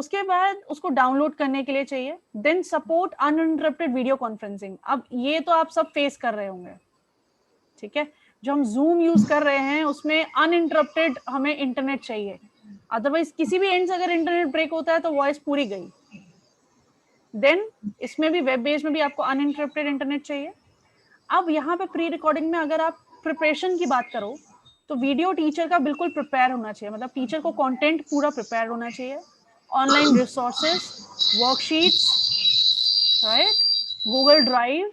उसके बाद उसको डाउनलोड करने के लिए चाहिए। Then support uninterrupted video conferencing. अब ये तो आप सब फेस कर रहे होंगे, ठीक है, जो हम जूम यूज कर रहे हैं उसमें अनइंटरप्टेड हमें इंटरनेट चाहिए, अदरवाइज किसी भी एंड से अगर इंटरनेट ब्रेक होता है तो वॉइस पूरी गई। देन इसमें भी वेब बेस्ड में भी आपको अनइंटरप्टेड इंटरनेट चाहिए। अब यहाँ पे प्री रिकॉर्डिंग में अगर आप प्रिपरेशन की बात करो तो वीडियो टीचर का बिल्कुल प्रिपेयर होना चाहिए, मतलब टीचर को कंटेंट पूरा प्रिपेयर होना चाहिए। Online resources, worksheets, right, Google Drive,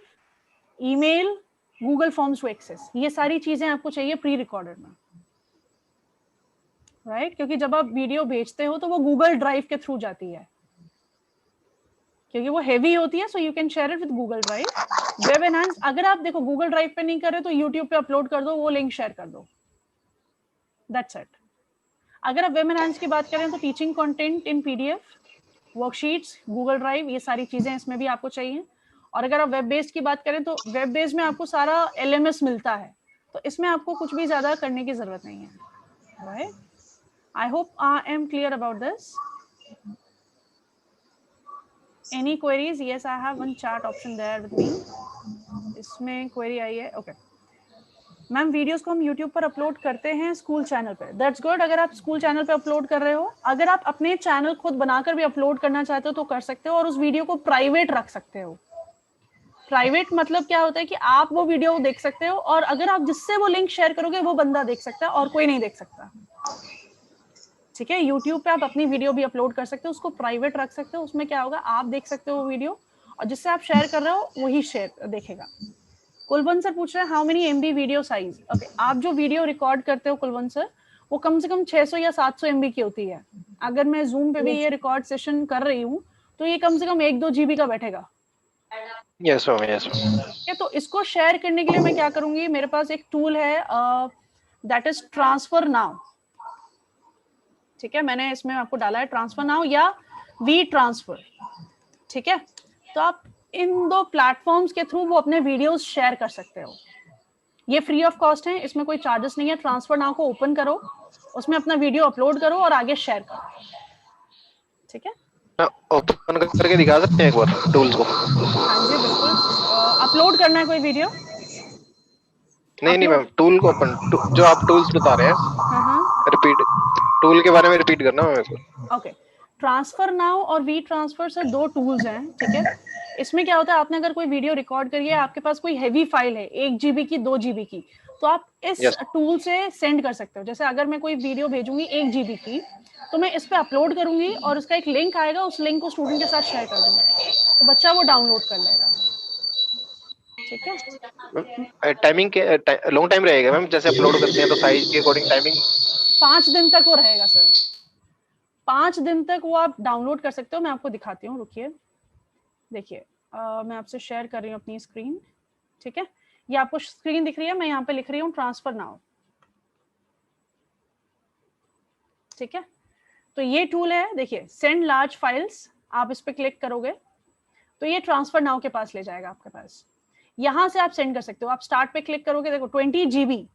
email, Google Forms to access, ये सारी चीजें आपको चाहिए प्री रिकॉर्डेड में, राइट, क्योंकि जब आप वीडियो भेजते हो तो वो गूगल ड्राइव के थ्रू जाती है, क्योंकि वो हेवी होती है, सो you can share it with Google drive. Web enhance, अगर आप देखो गूगल ड्राइव पे नहीं कर रहे तो यूट्यूब पे अपलोड कर दो, वो लिंक शेयर कर दो, दैट्स इट। अगर आप वेब एनहांस की बात करें तो teaching content in PDF, worksheets, Google drive, ये सारी चीजें इसमें भी आपको चाहिए। और अगर आप वेब बेस्ड की बात करें तो वेब बेस्ड में आपको सारा एलएमएस मिलता है, तो इसमें आपको कुछ भी ज्यादा करने की जरूरत नहीं है, right. I hope I am clear about this. Any queries? Yes, I have one chat option there with me. इसमें क्वेरी आई है, ओके। मैम वीडियोस को हम यूट्यूब पर अपलोड करते हैं स्कूल चैनल पे, दैट्स गुड। अगर आप स्कूल चैनल पे अपलोड कर रहे हो, अगर आप अपने चैनल खुद बनाकर भी अपलोड करना चाहते हो तो कर सकते हो, और उस वीडियो को प्राइवेट रख सकते हो। प्राइवेट मतलब क्या होता है कि आप वो वीडियो देख सकते हो, और अगर आप जिससे वो लिंक शेयर करोगे वो बंदा देख सकता है और कोई नहीं देख सकता, ठीक है। यूट्यूब पे आप अपनी वीडियो भी अपलोड कर सकते हो, उसको प्राइवेट रख सकते हो, उसमें क्या होगा आप देख सकते हो वीडियो, और जिससे आप शेयर कर रहे हो वही शेयर देखेगा। कुलवंत सर पूछ रहे हैं how many MB video size. Okay, आप जो वीडियो रिकॉर्ड करते हो कुलवंत सर, वो कम से कम 600 या 700 एमबी की होती है। अगर मैं जूम पे भी ये रिकॉर्ड सेशन कर रही हूँ तो ये कम से कम 1-2 जीबी का बैठेगा। Yes ma'am, yes ma'am. ठीक है, तो इसको शेयर करने के लिए मैं क्या करूंगी, मेरे पास एक टूल है दैट इज ट्रांसफर नाउ, ठीक है, मैंने इसमें आपको डाला है ट्रांसफर नाउ या वी ट्रांसफर, ठीक है। तो आप इन दो प्लेटफॉर्म्स के थ्रू वो अपने वीडियोस शेयर कर सकते हो, ये फ्री ऑफ कॉस्ट है, इसमें कोई चार्जेस नहीं है। ट्रांसफर नाउ को ओपन करो, उसमें अपना वीडियो अपलोड करो और आगे शेयर करो, ठीक है। ओपन करके दिखा सकते हैं एक बार टूल्स को? हाँ जी बिल्कुल। अपलोड करना है कोई वीडियो? नहीं मैम, टूल को ओपन, जो आप टूल्स बता रहे हैं, रिपीट टूल के बारे में रिपीट करना है मेरे को। ओके, ट्रांसफर नाउ और वी ट्रांसफर से दो टूल्स हैं, ठीक है। इसमें क्या होता है, आपने अगर कोई वीडियो रिकॉर्ड करी है, आपके पास कोई हैवी फाइल है 1 जीबी की 2 जीबी की, तो आप इस टूल से सेंड कर सकते हो। जैसे अगर मैं कोई वीडियो भेजूंगी 1 जीबी की, तो मैं इस पे अपलोड करूंगी और उसका एक लिंक आएगा, उस लिंक को स्टूडेंट के साथ शेयर कर दूंगी, तो बच्चा वो डाउनलोड कर लेगा, ठीक है। टाइमिंग के लॉन्ग टाइम रहेगा मैम, जैसे अपलोड करते हैं तो साइज के अकॉर्डिंग टाइमिंग 5 दिन तक वो रहेगा सर, 5 दिन तक वो आप डाउनलोड कर सकते हो। मैं आपको दिखाती हूँ, रुकिए, देखिए मैं आपसे शेयर कर रही हूँ अपनी स्क्रीन, ठीक है। ये आपको स्क्रीन दिख रही है, मैं यहाँ पे लिख रही हूँ ट्रांसफर नाउ, ठीक है। तो ये टूल है, देखिए सेंड लार्ज फाइल्स, आप इस पे क्लिक करोगे तो ये ट्रांसफर नाउ के पास ले जाएगा आपके पास, यहाँ से आप सेंड कर सकते हो। आप स्टार्ट पे क्लिक करोगे, देखो 20 जीबी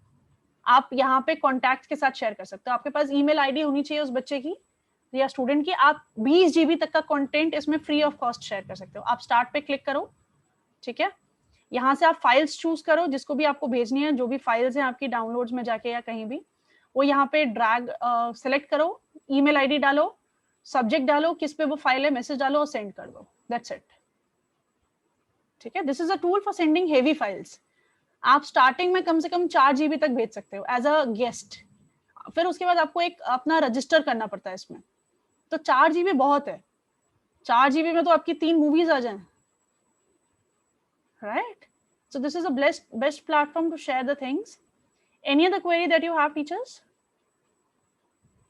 आप यहाँ पे कॉन्टैक्ट के साथ शेयर कर सकते हो। आपके पास ईमेल आईडी होनी चाहिए उस बच्चे की या स्टूडेंट की। आप 20 जीबी तक का कंटेंट इसमें फ्री ऑफ कॉस्ट शेयर कर सकते हो। आप स्टार्ट पे क्लिक करो, ठीक है। यहाँ से आप फाइल्स चूज करो जिसको भी आपको भेजनी है, जो भी फाइल्स हैं आपकी डाउनलोड्स में जाके या कहीं भी, वो यहाँ पे ड्रैग सेलेक्ट करो, ईमेल आईडी डालो, सब्जेक्ट डालो किस पे वो फाइल है, मैसेज डालो और सेंड कर दो, दैट्स इट, ठीक है। This is a tool for sending heavy files. आप स्टार्टिंग में कम से कम 4 जीबी तक भेज सकते हो एज अ गेस्ट, फिर उसके बाद आपको एक अपना रजिस्टर करना पड़ता है इसमें, तो 4 जीबी बहुत है। 4 जीबी में तो आपकी 3 मूवीज आ जाएं, right? So this is a best platform to share the things. Any other query that you have, teachers?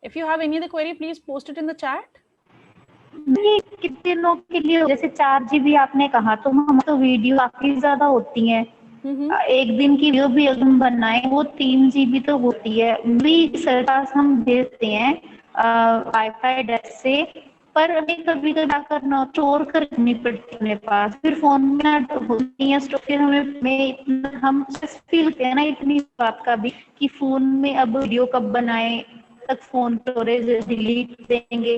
If you have any other query, please post it in the chat. ये कितने लोग के लिए, जैसे 4 GB आपने कहा, तो हम तो वीडियो काफी ज्यादा होती है, एक दिन की वीडियो भी अगर हम बनाए वो 3 जीबी तो होती है, भी सर पास हम भेजते हैं वाईफाई डेट से, पर अभी कभी कभी क्या करना हो, स्टोर करनी पड़ती है अपने पास, फिर फोन में होती है तो फिर हम फील करते हैं ना इतनी बात का भी कि फोन में अब वीडियो कब बनाए, तक फोन स्टोरेज डिलीट देंगे,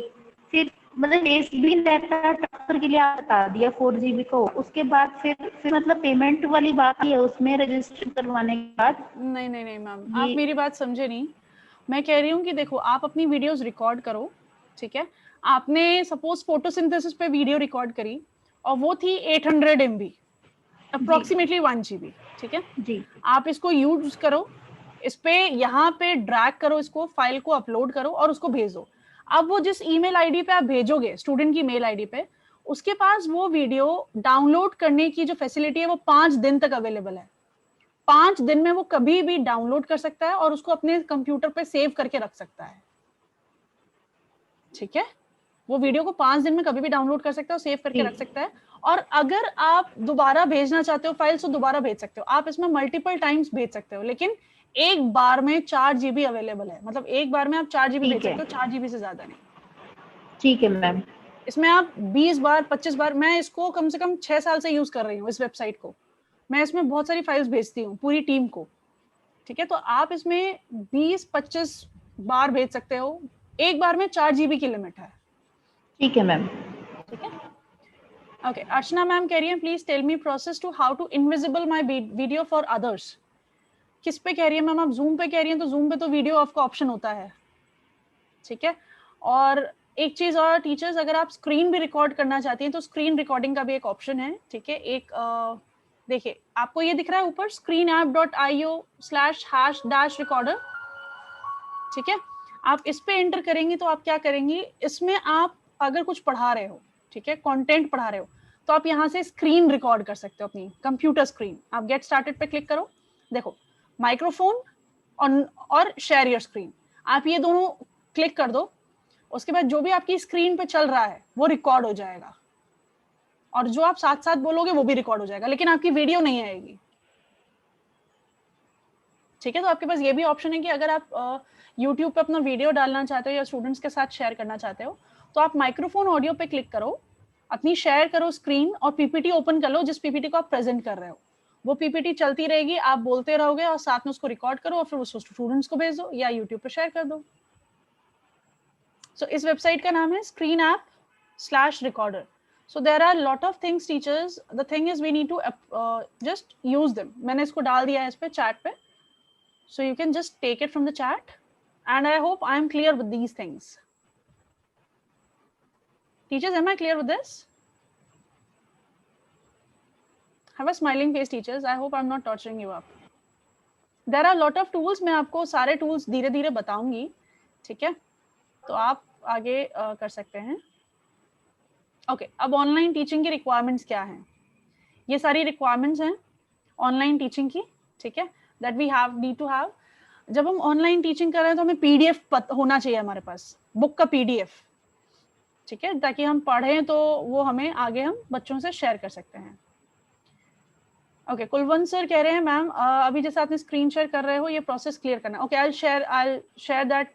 फिर मतलब लेस भी रहता है ट्रांसफर के लिए, आप बता दिया 4 GB को, उसके बाद फिर मतलब पेमेंट वाली बात ही है उसमें रजिस्टर करवाने के बाद। नहीं नहीं नहीं मैम, ये आप मेरी बात समझे नहीं। मैं कह रही हूँ कि देखो, आप अपनी वीडियोस रिकॉर्ड करो, ठीक है। आपने सपोज फोटोसिंथेसिस पे वीडियो रिकॉर्ड करी और वो थी 800 MB, अप्रोक्सीमेटली 1 GB, ठीक है। जी आप इसको यूज करो, इस पे यहाँ पे ड्रैग करो, इसको फाइल को अपलोड करो और उसको भेजो। अब वो जिस ईमेल आईडी पे आप भेजोगे, स्टूडेंट की मेल आईडी पे, उसके पास वो वीडियो डाउनलोड करने की जो फैसिलिटी है वो 5 दिन तक अवेलेबल है। 5 दिन में वो कभी भी डाउनलोड कर सकता है और उसको अपने कंप्यूटर पे सेव करके रख सकता है, ठीक है। वो वीडियो को 5 दिन में कभी भी डाउनलोड कर सकता है और सेव करके रख सकता है। और अगर आप दोबारा भेजना चाहते हो फाइल, तो दोबारा भेज सकते हो। आप इसमें मल्टीपल टाइम्स भेज सकते हो, लेकिन एक बार में 4 GB अवेलेबल है। मतलब एक बार में आप 4 GB भेज सकते हो, 4 GB से ज्यादा नहीं। ठीक है मैम। इसमें आप 20 बार 25 बार, मैं इसको कम से कम 6 साल से यूज कर रही हूँ इस वेबसाइट को। मैं इसमें बहुत सारी फाइल्स भेजती हूँ पूरी टीम को, ठीक है। तो आप इसमें 20-25 बार भेज सकते हो। एक बार में 4 GB की लिमिट है, ठीक है मैम। ठीक है। ओके, अर्चना मैम कह रही है please tell me process to how to invisible my video for others. किस पे कह रही है मैम? आप जूम पे कह रही हैं, तो जूम पे तो वीडियो ऑफ का ऑप्शन होता है, ठीक है। और एक चीज और टीचर्स, अगर आप स्क्रीन भी रिकॉर्ड करना चाहती हैं तो स्क्रीन रिकॉर्डिंग का भी एक ऑप्शन है, ठीक है। एक देखिए, आपको ये दिख रहा है ऊपर screenapp.io/#recorder, ठीक है। आप इस पे एंटर करेंगी तो आप क्या करेंगी, इसमें आप अगर कुछ पढ़ा रहे हो, ठीक है, कंटेंट पढ़ा रहे हो, तो आप यहाँ से स्क्रीन रिकॉर्ड कर सकते हो अपनी कंप्यूटर स्क्रीन। आप गेट स्टार्टेड पे क्लिक करो, देखो माइक्रोफोन और शेयर योर स्क्रीन, आप ये दोनों क्लिक कर दो। उसके बाद जो भी आपकी स्क्रीन पे चल रहा है वो रिकॉर्ड हो जाएगा, और जो आप साथ साथ बोलोगे वो भी रिकॉर्ड हो जाएगा, लेकिन आपकी वीडियो नहीं आएगी, ठीक है। तो आपके पास ये भी ऑप्शन है कि अगर आप यूट्यूब पे अपना वीडियो डालना चाहते हो या स्टूडेंट्स के साथ शेयर करना चाहते हो, तो आप माइक्रोफोन ऑडियो पे क्लिक करो, अपनी शेयर करो स्क्रीन और पीपीटी ओपन कर लो। जिस पीपीटी को आप प्रेजेंट कर रहे हो वो पीपीटी चलती रहेगी, आप बोलते रहोगे और साथ में उसको रिकॉर्ड करो और फिर उसको स्टूडेंट्स को भेज दो या यूट्यूब पे शेयर कर दो। सो इस वेबसाइट का नाम है screenapp/recorder. So there are lot of things teachers, the thing is we need to just use them. मैंने इसको डाल दिया है इस पे चैट पे, so you can just take it from the chat, and I hope I am clear with these things. Teachers, am I clear with this? Have a smiling face teachers. I hope I'm not torturing you up. There are lot of tools, मैं आपको सारे tools धीरे धीरे बताऊंगी, ठीक है। तो आप आगे कर सकते हैं। ओके, अब ऑनलाइन टीचिंग की रिक्वायरमेंट्स क्या हैं? ये सारी रिक्वायरमेंट्स हैं ऑनलाइन टीचिंग की, ठीक है, that we need to have. जब हम ऑनलाइन टीचिंग कर रहे हैं तो हमें पीडीएफ होना चाहिए हमारे पास, बुक का पीडीएफ, ठीक है, ताकि हम पढ़ें तो वो हमें आगे हम बच्चों से शेयर कर सकते हैं। ओके, कुलवंत सर कह रहे हैं मैम अभी जैसे आपने स्क्रीन शेयर कर रहे हो ये प्रोसेस क्लियर करना। Okay, I share that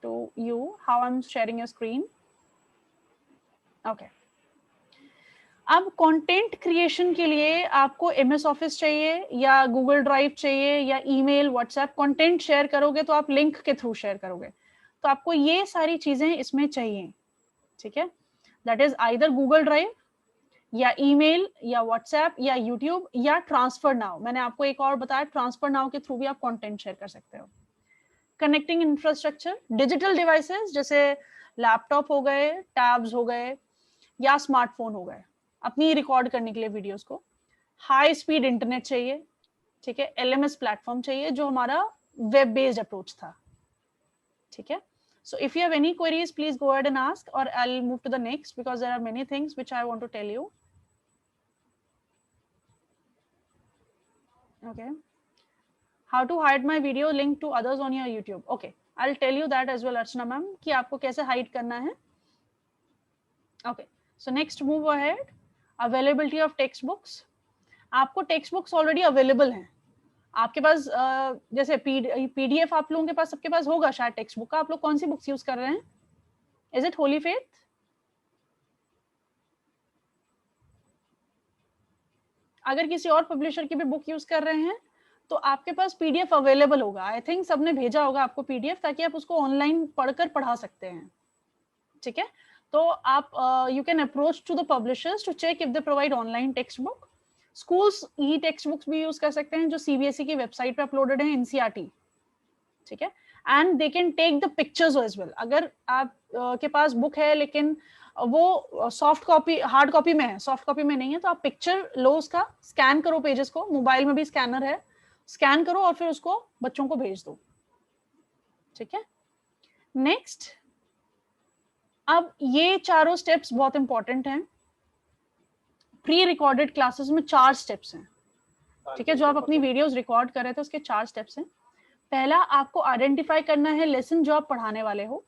to you how I am sharing your screen. Okay, अब कंटेंट क्रिएशन के लिए आपको एमएस ऑफिस चाहिए या गूगल ड्राइव चाहिए या ईमेल, व्हाट्सएप। कंटेंट शेयर करोगे तो आप लिंक के थ्रू शेयर करोगे, तो आपको ये सारी चीजें इसमें चाहिए, ठीक है। That is either Google drive या ईमेल या व्हाट्सएप या यूट्यूब या ट्रांसफर नाउ। मैंने आपको एक और बताया, ट्रांसफर नाउ के थ्रू भी आप कंटेंट शेयर कर सकते हो। कनेक्टिंग इंफ्रास्ट्रक्चर, डिजिटल डिवाइसेस जैसे लैपटॉप हो गए, टैब्स हो गए या स्मार्टफोन हो गए, अपनी रिकॉर्ड करने के लिए वीडियोस को। हाई स्पीड इंटरनेट चाहिए, ठीक है, एलएमएस प्लेटफॉर्म चाहिए जो हमारा वेब बेस्ड अप्रोच था, ठीक है। So if you have any queries, please go ahead and ask, or I'll move to the next because there are many things which I want to tell you. Okay. How to hide my video link to others on your YouTube. Okay, I'll tell you that as well, Archana ma'am, कि आपको कैसे hide करना है. Okay, so next move ahead. Availability of textbooks. आपको textbooks already available हैं. आपके पास जैसे PDF आप लोगों के पास, सबके पास होगा शायद टेक्स्ट बुक का। आप लोग कौन सी बुक्स यूज कर रहे हैं? Is it Holi faith? अगर किसी और पब्लिशर की भी बुक यूज कर रहे हैं तो आपके पास पीडीएफ अवेलेबल होगा। आई थिंक सबने भेजा होगा आपको पीडीएफ, ताकि आप उसको ऑनलाइन पढ़कर पढ़ा सकते हैं, ठीक है। तो आप you can approach to the publishers to check if they provide online text book. Schools e text books भी यूज कर सकते हैं जो सीबीएसई की वेबसाइट पे अपलोडेड है, एनसीईआरटी. ठीक है. And they can take the pictures as well. अगर आप के पास बुक है लेकिन वो सॉफ्ट कॉपी हार्ड कॉपी में है, सॉफ्ट कॉपी में नहीं है, तो आप पिक्चर लो, उसका स्कैन करो पेजेस को, मोबाइल में भी स्कैनर है, स्कैन करो और फिर उसको बच्चों को भेज दो. ठीक है. नेक्स्ट, अब ये चारों स्टेप्स बहुत इंपॉर्टेंट हैं. प्री रिकॉर्डेड क्लासेस में 4 स्टेप्स हैं. ठीक है. जो आप अपनी वीडियोस रिकॉर्ड कर रहे थे उसके 4 स्टेप्स हैं. पहला, आपको आइडेंटिफाई करना है लेसन जो आप पढ़ाने वाले हो.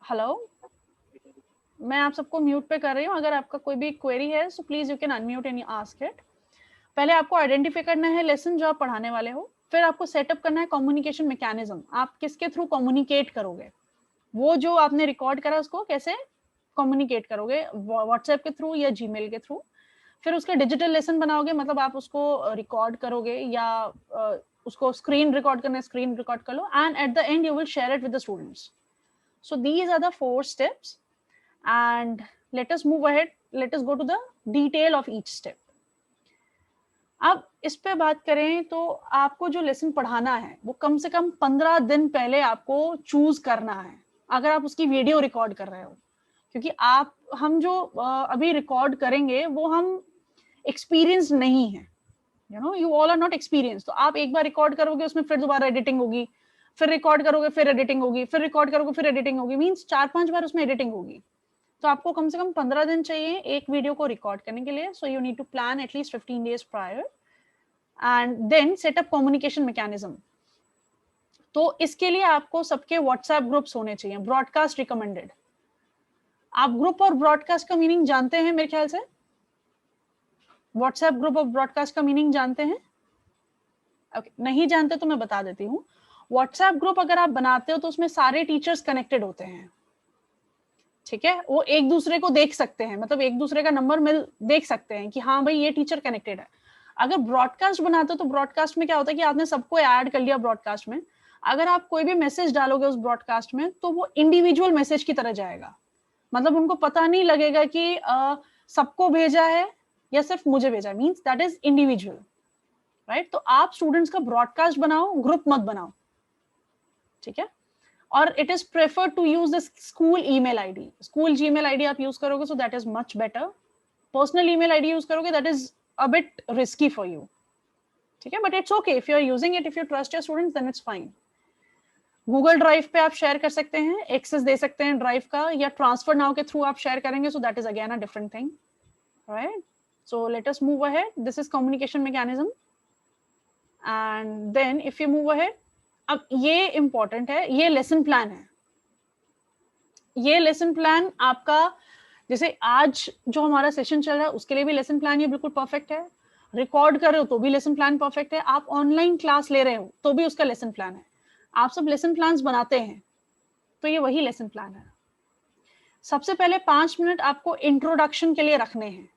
हेलो, मैं आप सबको म्यूट पे कर रही हूँ. अगर आपका कोई भी क्वेरी है so please you can unmute and ask it. पहले आपको आइडेंटिफाई करना है लेसन जो आप पढ़ाने वाले हो. फिर आपको सेटअप करना है कम्युनिकेशन मैकेनिज्म. आप किसके थ्रू कम्युनिकेट करोगे, वो जो आपने रिकॉर्ड करा उसको कैसे कम्युनिकेट करोगे, व्हाट्सएप के थ्रू या जीमेल के थ्रू. फिर उसका डिजिटल लेसन बनाओगे, मतलब आप उसको रिकॉर्ड करोगे या उसको स्क्रीन रिकॉर्ड करना है, स्क्रीन रिकॉर्ड कर लो. And at the end you will share it with the students. So these are the 4 steps and let us move ahead. Let us go to the detail of each step. अब इस पे बात करें तो आपको जो लेसन पढ़ाना है वो कम से कम 15 दिन पहले आपको चूज करना है, अगर आप उसकी वीडियो रिकॉर्ड कर रहे हो. क्योंकि हम जो अभी रिकॉर्ड करेंगे वो हम एक्सपीरियंस नहीं है. you all are not experienced. तो आप एक बार रिकॉर्ड करोगे, उसमें फिर दोबारा एडिटिंग होगी, फिर रिकॉर्ड करोगे, फिर एडिटिंग होगी, फिर रिकॉर्ड करोगे, फिर एडिटिंग होगी. मींस 4-5 बार उसमें एडिटिंग होगी. तो आपको कम से कम 15 दिन चाहिए एक वीडियो को रिकॉर्ड करने के लिए. So you need to plan at least 15 days prior and then set up communication mechanism. तो इसके लिए आपको सबके व्हाट्सएप ग्रुप्स होने चाहिए, ब्रॉडकास्ट रिकमेंडेड. आप ग्रुप और ब्रॉडकास्ट का मीनिंग जानते हैं मेरे ख्याल से. व्हाट्सएप ग्रुप और ब्रॉडकास्ट का मीनिंग जानते हैं? okay. नहीं जानते तो मैं बता देती हूँ. व्हाट्सएप ग्रुप अगर आप बनाते हो तो उसमें सारे टीचर्स कनेक्टेड होते हैं. ठीक है. वो एक दूसरे को देख सकते हैं, मतलब एक दूसरे का नंबर देख सकते हैं कि हाँ भाई ये टीचर कनेक्टेड है. अगर ब्रॉडकास्ट बनाते हो तो ब्रॉडकास्ट में क्या होता है कि आपने सबको ऐड कर लिया ब्रॉडकास्ट में. अगर आप कोई भी मैसेज डालोगे उस ब्रॉडकास्ट में तो वो इंडिविजुअल मैसेज की तरह जाएगा. मतलब उनको पता नहीं लगेगा कि सबको भेजा है या सिर्फ मुझे भेजा है. Means that is individual, right. तो आप स्टूडेंट्स का ब्रॉडकास्ट बनाओ, ग्रुप मत बनाओ. ठीक है. और it is prefer to use the school email ID. School Gmail ID आप यूज करोगे so that is much better. Personal email ID use करोगे that is a bit risky for you. ठीक है. But it's okay if you are using it, if you trust your students then it's fine. Google drive पे आप share कर सकते हैं, access दे सकते हैं ड्राइव का, या ट्रांसफर नाउ के थ्रू आप शेयर करेंगे so that is again a different thing, right. So let us move ahead. This is communication mechanism. And then if you move ahead, अब ये इंपॉर्टेंट है, ये लेसन प्लान है. ये लेसन प्लान आपका, जैसे आज जो हमारा सेशन चल रहा है उसके लिए भी लेसन प्लान ये बिल्कुल परफेक्ट है. रिकॉर्ड कर रहे हो तो भी लेसन प्लान परफेक्ट है. आप ऑनलाइन क्लास ले रहे हो तो भी उसका लेसन प्लान है. आप सब लेसन प्लान्स बनाते हैं तो ये वही लेसन प्लान है. सबसे पहले 5 मिनट आपको इंट्रोडक्शन के लिए रखने हैं,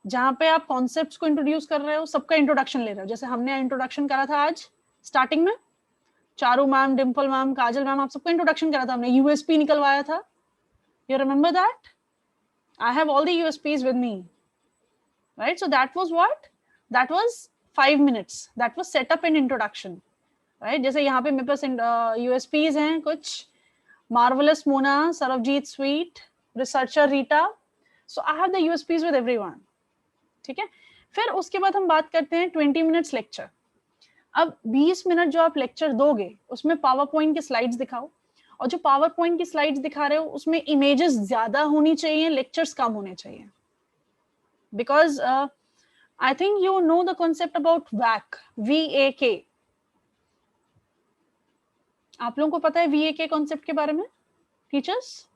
जहां पे आप कॉन्सेप्ट्स को इंट्रोड्यूस कर रहे हो, सबका इंट्रोडक्शन ले रहे हो. जैसे हमने इंट्रोडक्शन करा था आज स्टार्टिंग में, Charu ma'am, Dimple ma'am, Kajal ma'am, आप सबको इंट्रोडक्शन करा था हमने, यूएसपी निकलवाया था. You remember that? I have all the USPs with me, right. So that was what, that was 5 minutes. That was setup and introduction, right. जैसे यहाँ पे मेरे पास यूएसपीज हैं कुछ, marvellous Mona, Sarabjeet sweet, researcher Rita. So I have the USPs with everyone. ठीक है. फिर उसके बाद हम बात करते हैं 20 minutes लेक्चर. अब 20 मिनट जो आप लेक्चर दोगे उसमें पावर पॉइंट की स्लाइड्स दिखाओ, और जो पावर पॉइंट की स्लाइड्स दिखा रहे हो उसमें इमेजेस ज्यादा होनी चाहिए, लेक्चर्स कम होने चाहिए. Because I think you know the concept about VAK, VAK. आप लोगों को पता है VAK कॉन्सेप्ट के बारे में टीचर्स?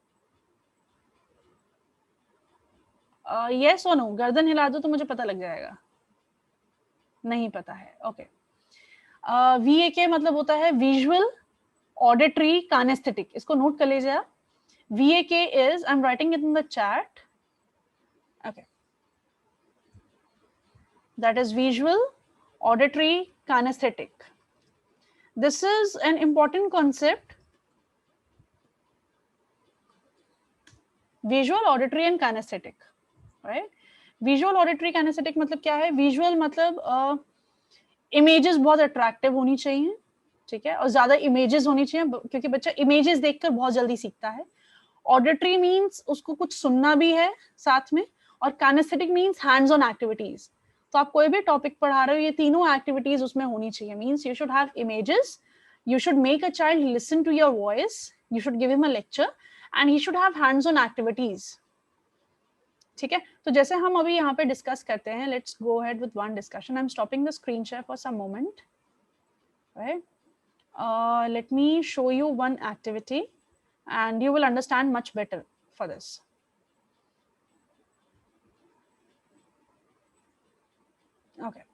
यस और नो, गर्दन हिला दो तो मुझे पता लग जाएगा. नहीं पता है, ओके. VAK मतलब होता है विजुअल ऑडिटरी कानेस्थेटिक. इसको नोट कर लीजिए आप. VAK is, I am writing it in the chat, okay, that is visual auditory kinesthetic. This is an important concept visual, auditory and kinesthetic, right. Visual, auditory, kinesthetic मतलब क्या है? Visual मतलब images बहुत attractive होनी चाहिए, ठीक है, और ज्यादा इमेजेस होनी चाहिए क्योंकि बच्चा इमेजेस देखकर बहुत जल्दी सीखता है। ऑडिटरी मींस उसको कुछ सुनना भी है साथ में, और kinaesthetic means hands on activities. तो आप कोई भी टॉपिक पढ़ा रहे हो, ये तीनों एक्टिविटीज उसमें होनी चाहिए। Means you should have images, you should make a child listen to your voice, you should give him a lecture, and he should have hands on activities, ठीक है। तो जैसे हम अभी यहाँ पे डिस्कस करते हैं, let's go ahead with one discussion. I am stopping the screen share for some moment, right. Let me show you one activity and you will understand much better for this. Okay.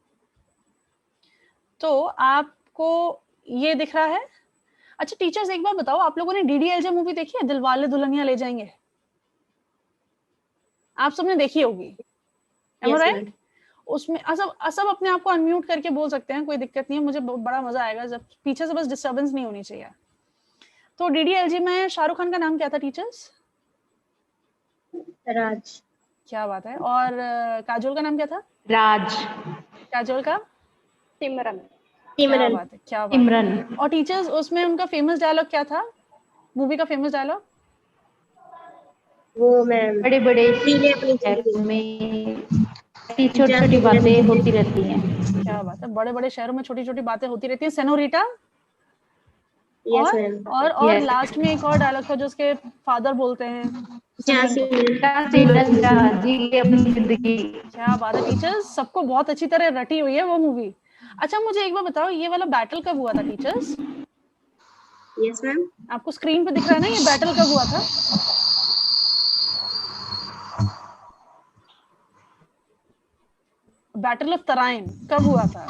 तो आपको ये दिख रहा है? अच्छा teachers एक बार बताओ, आप लोगों ने DDLJ मूवी देखी है, दिलवाले दुल्हनिया ले जाएंगे? आप सबने देखी होगी, am I right? उसमें सब अपने आप को अनम्यूट करके बोल सकते हैं, कोई दिक्कत नहीं है, मुझे बड़ा मजा आएगा जब पीछे से बस डिस्टर्बेंस नहीं होनी चाहिए। तो DDLJ में शाहरुख खान का नाम क्या था टीचर्स? राज। क्या बात है। और काजोल का नाम क्या था? राज। काजोल का? सिमरन। क्या बात है, क्या बात है। और टीचर्स उसमें उनका फेमस डायलॉग क्या था, मूवी का फेमस डायलॉग? वो मैम बड़े बड़े अपनी शहरों में छोटी छोटी बातें होती रहती हैं। क्या बात है, बड़े बड़े शहरों में छोटी छोटी बातें होती रहती हैं, सेनोरिटा। यस और लास्ट में एक और डायलॉग था जो उसके फादर बोलते हैं, अपनी जिंदगी। क्या बात है टीचर्स, सबको बहुत अच्छी तरह रटी हुई है वो मूवी। अच्छा मुझे एक बार बताओ, ये वाला बैटल कब हुआ था टीचर्स? Yes ma'am. आपको स्क्रीन पे दिख रहा है ना, ये बैटल कब हुआ था? बैटल ऑफ तराइन कब हुआ था?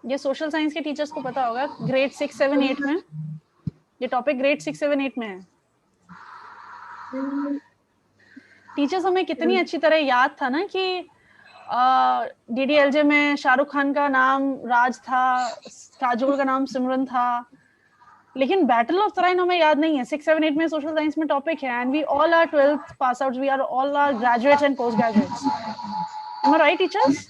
ये सोशल साइंस के टीचर्स को पता होगा, ग्रेड 6, 7, 8 में ये टॉपिक ग्रेड 6, 7, 8 में है। टीचर्स हमें कितनी अच्छी तरह याद था ना कि DDLJ में शाहरुख खान का नाम राज था, काजोल का नाम सिमरन था, लेकिन बैटल ऑफ तराइन हमें याद नहीं है। 6, 7, 8 में सोशल साइंस में टॉपिक है, and we all are 12th pass outs, we are all are graduates and post graduates. Am I right teachers?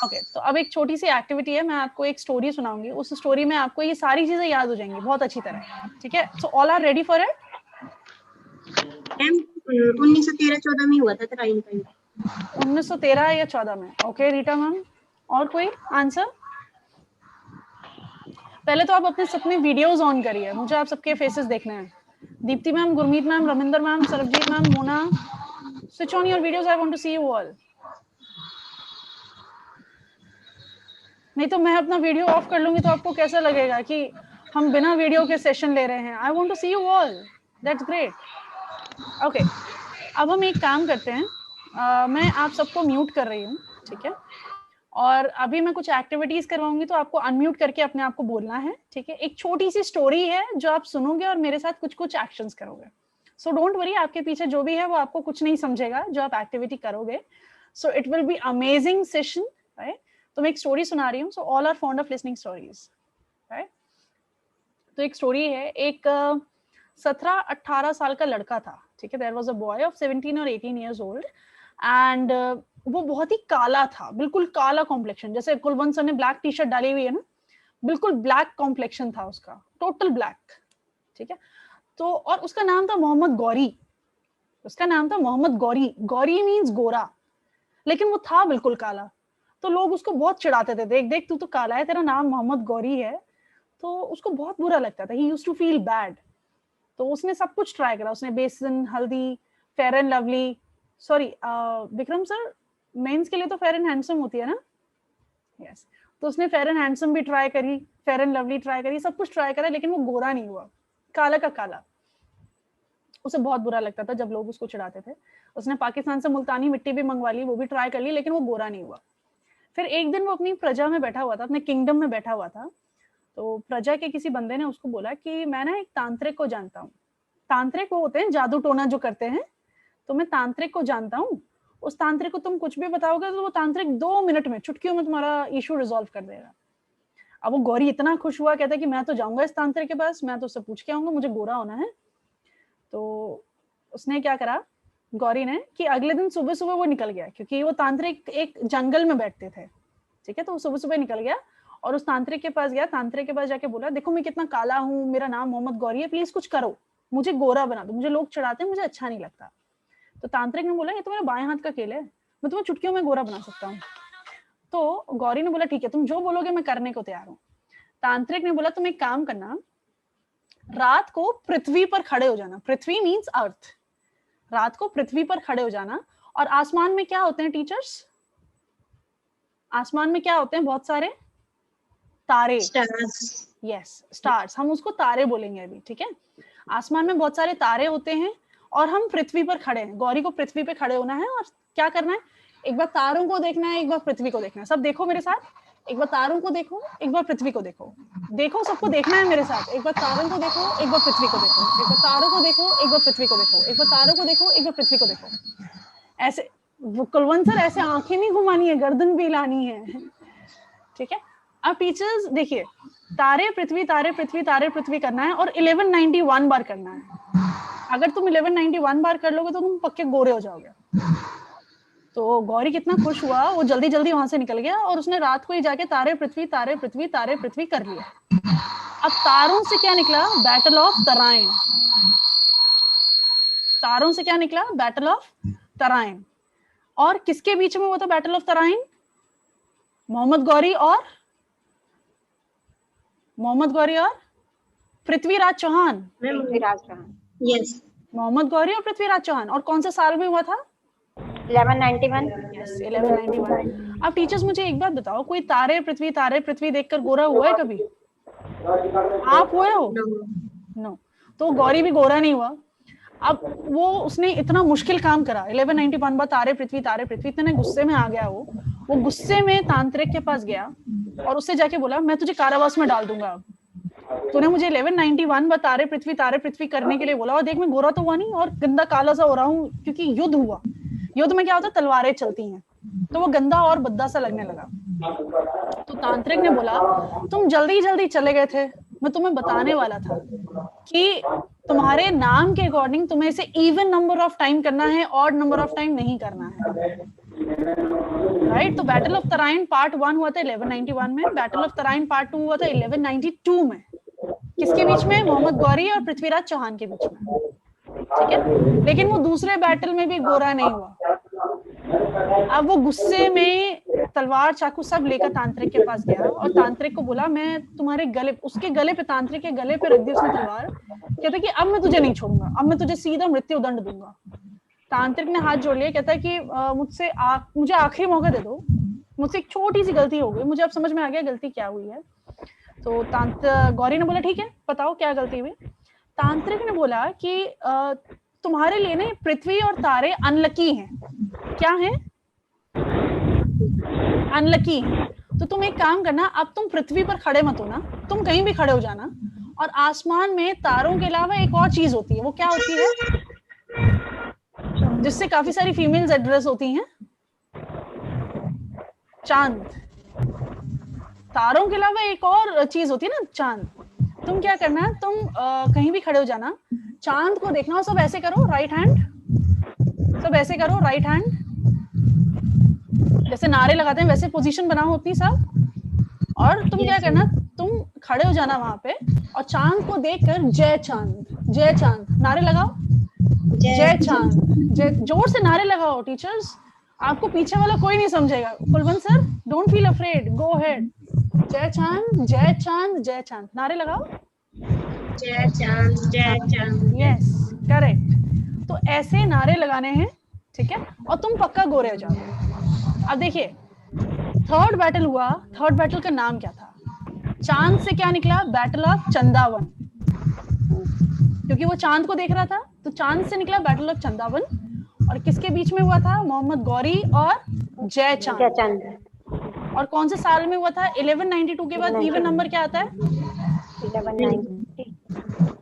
Okay, तो अब एक छोटी सी एक्टिविटी है, मैं आपको एक स्टोरी सुनाऊंगी, उस स्टोरी में आपको ये सारी चीजें याद हो जाएंगी बहुत अच्छी तरह, ठीक है? So all are ready for it? 1913-14 में हुआ था तराइन का। 1913 या 14 में। ओके रीटा मैम, और कोई आंसर? पहले तो आप अपने सबने वीडियोस ऑन करिए, मुझे आप सबके फेसेस देखने हैं। Deepti ma'am, Gurmeet ma'am, Ravinder ma'am, Sarabjit ma'am, Mona, switch on your videos, I want to see you all. नहीं तो मैं अपना वीडियो ऑफ कर लूंगी तो आपको कैसा लगेगा कि हम बिना वीडियो के सेशन ले रहे हैं। I want to see you all, that's great. Okay, अब हम एक काम करते हैं, मैं आप सबको म्यूट कर रही हूँ, ठीक है? और अभी मैं कुछ एक्टिविटीज करवाऊंगी तो आपको अनम्यूट करके अपने आप को बोलना है, ठीक है? एक छोटी सी स्टोरी है जो आप सुनोगे और मेरे साथ कुछ कुछ एक्शंस करोगे। सो डोंट वरी, आपके पीछे जो भी है वो आपको कुछ नहीं समझेगा जो आप एक्टिविटी करोगे। So it will be amazing session, right? तो मैं एक स्टोरी सुना रही हूँ, so all are fond of listening stories, right? तो एक स्टोरी है, एक 17-18 साल का लड़का था, ठीक है? There was a boy of 17 और 18 इयर्स ओल्ड, एंड वो बहुत ही काला था, बिल्कुल काला कॉम्प्लेक्शन, जैसे कुलवंत सर ने ब्लैक टी शर्ट डाली हुई है ना, बिल्कुल ब्लैक कॉम्प्लेक्शन था उसका, टोटल ब्लैक, ठीक है? तो और उसका नाम था मोहम्मद गौरी, उसका नाम था मोहम्मद गौरी। गौरी मीन्स गोरा, लेकिन वो था बिल्कुल काला। तो लोग उसको बहुत चिढ़ाते थे, देख देख तू तो काला है, तेरा नाम मोहम्मद गौरी है। तो उसको बहुत बुरा लगता था, he used to feel bad. तो उसने सब कुछ ट्राई करा, उसने बेसन, हल्दी, Fair and Lovely, sorry Vikram sir, men's के लिए तो फेयर एंड हैंडसम होती है ना? यस। तो उसने फेयर एंड हैंडसम भी ट्राई करी, फेयर एंड लवली ट्राई करी, सब कुछ ट्राई करा, लेकिन वो गोरा नहीं हुआ, काला का काला। उसे बहुत बुरा लगता था जब लोग उसको चिढ़ाते थे। उसने पाकिस्तान से मुल्तानी मिट्टी भी मंगवा ली, वो भी ट्राई कर ली, लेकिन वो गोरा नहीं हुआ। फिर एक दिन वो अपनी प्रजा में बैठा हुआ था, अपने किंगडम में बैठा हुआ था। तो प्रजा के किसी बंदे ने उसको बोला कि मैं ना एक तांत्रिक को जानता हूँ। तांत्रिक वो होते हैं जादू टोना जो करते हैं, तो मैं तांत्रिक को जानता हूँ, उस तांत्रिक को तुम कुछ भी बताओगे तो वो तांत्रिक 2 मिनट में, चुटकियों में तुम्हारा इशू रिजॉल्व कर देगा। अब वो गौरी इतना खुश हुआ, कहता है कि मैं तो जाऊंगा इस तांत्रिक के पास, मैं तो उससे पूछ के आऊंगा, मुझे गोरा होना है। तो उसने क्या करा गौरी ने कि अगले दिन सुबह सुबह वो निकल गया, क्योंकि वो तांत्रिक एक जंगल में बैठते थे, ठीक है। तो वो सुबह सुबह निकल गया और उस तांत्रिक के पास गया। तांत्रिक के पास जाके बोला, देखो मैं कितना काला हूँ, मेरा नाम मोहम्मद गौरी है, प्लीज कुछ करो, मुझे गोरा बना दो, मुझे लोग चढ़ाते हैं, मुझे अच्छा नहीं लगता। तो तांत्रिक ने बोला, ये तो मेरा बाएं हाथ का खेल है, मैं तुम्हें चुटकियों में गोरा बना सकता हूँ। तो गौरी ने बोला, ठीक है, तुम जो बोलोगे मैं करने को तैयार हूँ। तांत्रिक ने बोला, तुम एक काम करना, रात को पृथ्वी पर खड़े हो जाना, पृथ्वी मीन्स अर्थ, रात को पृथ्वी पर खड़े हो जाना। और आसमान में क्या होते हैं टीचर्स? आसमान में क्या होते हैं? बहुत सारे तारे, यस स्टार्स, हम उसको तारे बोलेंगे अभी, ठीक है। आसमान में बहुत सारे तारे होते हैं और हम पृथ्वी पर खड़े हैं। गौरी को पृथ्वी पे खड़े होना है और क्या करना है, एक बार तारों को देखना है, एक बार पृथ्वी को देखना है। सब देखो मेरे साथ, एक बार तारों को देखो, एक बार पृथ्वी को देखो, देखो सबको देखना है मेरे साथ। एक बार तारों को देखो, एक बार पृथ्वी को देखो, एक बार तारों को देखो, एक बार पृथ्वी को देखो, एक बार तारों को देखो, एक बार पृथ्वी को देखो। ऐसे कुलवंत सर ऐसे आंखें नहीं घुमानी है, गर्दन भी हिलानी है, ठीक है। अब टीचर्स देखिए, तारे पृथ्वी तारे पृथ्वी तारे पृथ्वी करना है और 1191 बार करना है। अगर तुम 1191 बार कर लोगे तो तुम पक्के गोरे हो जाओगे। तो गौरी कितना खुश हुआ, वो जल्दी जल्दी वहां से निकल गया और उसने रात को ही जाके तारे पृथ्वी तारे पृथ्वी तारे पृथ्वी कर लिया। अब तारों से क्या निकला? Battle of Tarain. तारों से क्या निकला? Battle of Tarain. और किसके बीच में हुआ था बैटल ऑफ तराइन? मोहम्मद गौरी और पृथ्वीराज चौहान। यस, मोहम्मद गौरी और पृथ्वीराज चौहान। और कौन सा साल में हुआ था? 1191। यस, 1191। अब टीचर्स मुझे एक बात बताओ, कोई तारे पृथ्वी देखकर गोरा हुआ है कभी? आप हुए हो? नो। तो गौरी भी गोरा नहीं हुआ। अब वो उसने इतना मुश्किल काम करा, 1191 बार तारे पृथ्वी, इतने गुस्से में आ गया वो गुस्से में तांत्रिक के पास गया और उससे जाके बोला, मैं तुझे कारावास में डाल दूंगा। तूने मुझे 1191 बार तारे पृथ्वी करने के लिए बोला और देख मैं गोरा तो हुआ नहीं और गंदा काला सा हो रहा हूँ, क्योंकि युद्ध हुआ। युद्ध में क्या होता है? तलवारें चलती हैं, तो वो गंदा और भद्दा सा लगने लगा। तो तांत्रिक ने बोला, तुम जल्दी चले गए थे, मैं तुम्हें बताने वाला था कि तुम्हारे नाम के अकॉर्डिंग तुम्हें इसे इवन नंबर ऑफ टाइम करना है, ऑड नंबर ऑफ टाइम नहीं करना है, राइट। तो बैटल ऑफ तराइन पार्ट 1 हुआ था 1191 में, बैटल ऑफ तराइन पार्ट 2 हुआ था 1192 में। किसके बीच में? मोहम्मद गौरी और पृथ्वीराज चौहान के बीच में, ठीक है। लेकिन वो दूसरे बैटल में भी गोरा नहीं हुआ। अब वो गुस्से में तलवार चाकू सब लेकर तांत्रिक के पास गया और तांत्रिक को बोला, मैं तुम्हारे गले, उसके गले पे, तांत्रिक के गले पे रख दी उसने तलवार। कहता कि अब मैं तुझे नहीं छोड़ूंगा, अब मैं तुझे सीधा मृत्यु दंड दूंगा। तांत्रिक ने हाथ जोड़ लिया, कहता है कि मुझे आखिरी मौका दे दो, मुझसे एक छोटी सी गलती हो गई, मुझे अब समझ में आ गया गलती क्या हुई है। तो गौरी ने बोला, ठीक है बताओ क्या गलती हुई। तांत्रिक ने बोला कि तुम्हारे लिए ना पृथ्वी और तारे अनलकी हैं। क्या है? अनलकी है। तो तुम एक काम करना, अब तुम पृथ्वी पर खड़े मत होना, तुम कहीं भी खड़े हो जाना। और आसमान में तारों के अलावा एक और चीज होती है, वो क्या होती है? जिससे काफी सारी फीमेल्स एड्रेस होती हैं, चांद। तारों के अलावा एक और चीज होती है ना, चांद। तुम क्या करना, तुम कहीं भी खड़े हो जाना, चांद को देखना और सब ऐसे करो, राइट हैंड, सब ऐसे करो, राइट हैंड, जैसे नारे लगाते हैं वैसे पोजीशन बनाओ अपनी सब। और तुम क्या करना, तुम खड़े हो जाना वहां पे और चांद को देखकर जय चांद नारे लगाओ, जय चांद, जय, जोर से नारे लगाओ टीचर्स, आपको पीछे वाला कोई नहीं समझेगा। Kulwant sir, don't feel afraid, go ahead. जय चांद जय चांद जय चांद, नारे लगाओ, जय चांद। Yes correct. तो ऐसे नारे लगाने हैं, ठीक है, और तुम पक्का गोरे हो जाओगे। अब देखिए थर्ड बैटल हुआ, थर्ड बैटल का नाम क्या था? चांद से क्या निकला? बैटल ऑफ चंदावन, क्योंकि वो चांद को देख रहा था, तो चांद से निकला बैटल ऑफ चंदावन। और किसके बीच में हुआ था? मोहम्मद गौरी और जय चांद। और कौन से साल में हुआ था? 1192 के बाद इवन नंबर क्या आता है?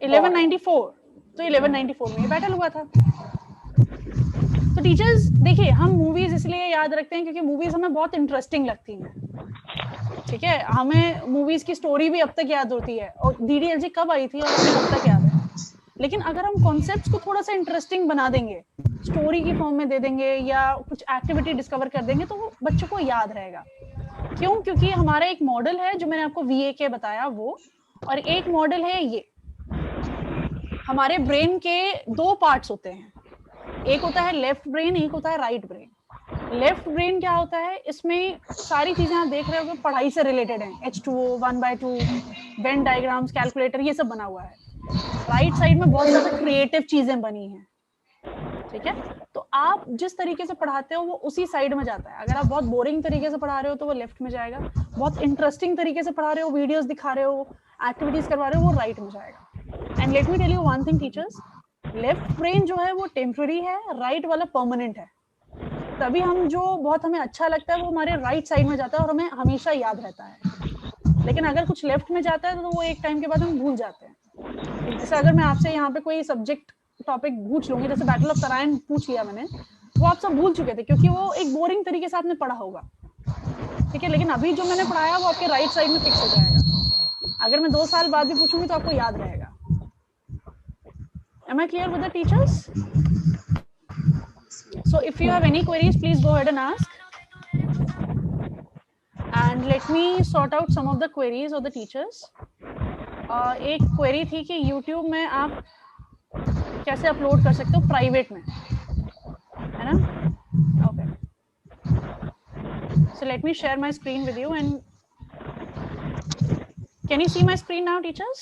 1194। तो 1194 में बैटल हुआ था। तो टीचर्स देखिए, हम मूवीज इसलिए याद रखते हैं क्योंकि मूवीज हमें बहुत इंटरेस्टिंग लगती हैं, ठीक है। हमें मूवीज की स्टोरी भी अब तक याद होती है और डीडीएलजे कब आई थी और हमें अब तक याद है। लेकिन अगर हम कॉन्सेप्ट्स को थोड़ा सा इंटरेस्टिंग बना देंगे, स्टोरी की फॉर्म में दे देंगे या कुछ एक्टिविटी डिस्कवर कर देंगे, तो वो बच्चों को याद रहेगा। क्यों? क्योंकि हमारा एक मॉडल है जो मैंने आपको VAK बताया वो, और एक मॉडल है ये। हमारे ब्रेन के 2 पार्ट्स होते हैं, एक होता है लेफ्ट ब्रेन, एक होता है राइट ब्रेन। लेफ्ट ब्रेन क्या होता है, इसमें सारी चीजें आप देख रहे हो पढ़ाई से रिलेटेड हैं, H2O, 1/2, वेन डायग्राम्स, कैलकुलेटर, ये सब बना हुआ है। राइट साइड में बहुत ज्यादा क्रिएटिव चीजें बनी हैं, ठीक है। तो आप जिस तरीके से पढ़ाते हो वो उसी साइड में जाता है। अगर आप बहुत बोरिंग तरीके से पढ़ा रहे हो तो वो लेफ्ट में जाएगा, बहुत इंटरेस्टिंग तरीके से पढ़ा रहे हो, वीडियोस दिखा रहे हो, एक्टिविटीज करवा रहे हो, वो राइट में जाएगा। And let me tell you one thing teachers, left brain जो है वो टेम्पररी है, राइट वाला परमानेंट है। तभी हम जो बहुत हमें अच्छा लगता है वो हमारे राइट साइड में जाता है और हमें हमेशा याद रहता है। लेकिन अगर कुछ लेफ्ट में जाता है तो वो एक टाइम के बाद हम भूल जाते हैं। जैसे अगर मैं आपसे यहाँ पे कोई सब्जेक्ट टॉपिक पूछ लूंगी, जैसे बैटल ऑफ तराइन पूछ लिया मैंने, वो आप सब भूल चुके थे क्योंकि वो एक बोरिंग तरीके से आपने पढ़ा होगा, ठीक है। लेकिन अभी जो मैंने पढ़ाया वो आपके राइट साइड में फिक्स हो जाएगा। अगर मैं 2 साल बाद भी पूछूंगी तो आपको याद रहेगा। Am I clear with the teachers? So if you have any queries, please go ahead and ask. And let me sort out some of the queries of the teachers. एक क्वेरी थी कि YouTube में आप कैसे upload कर सकते हो private में, है ना? Okay. So let me share my screen with you and can you see my screen now, teachers?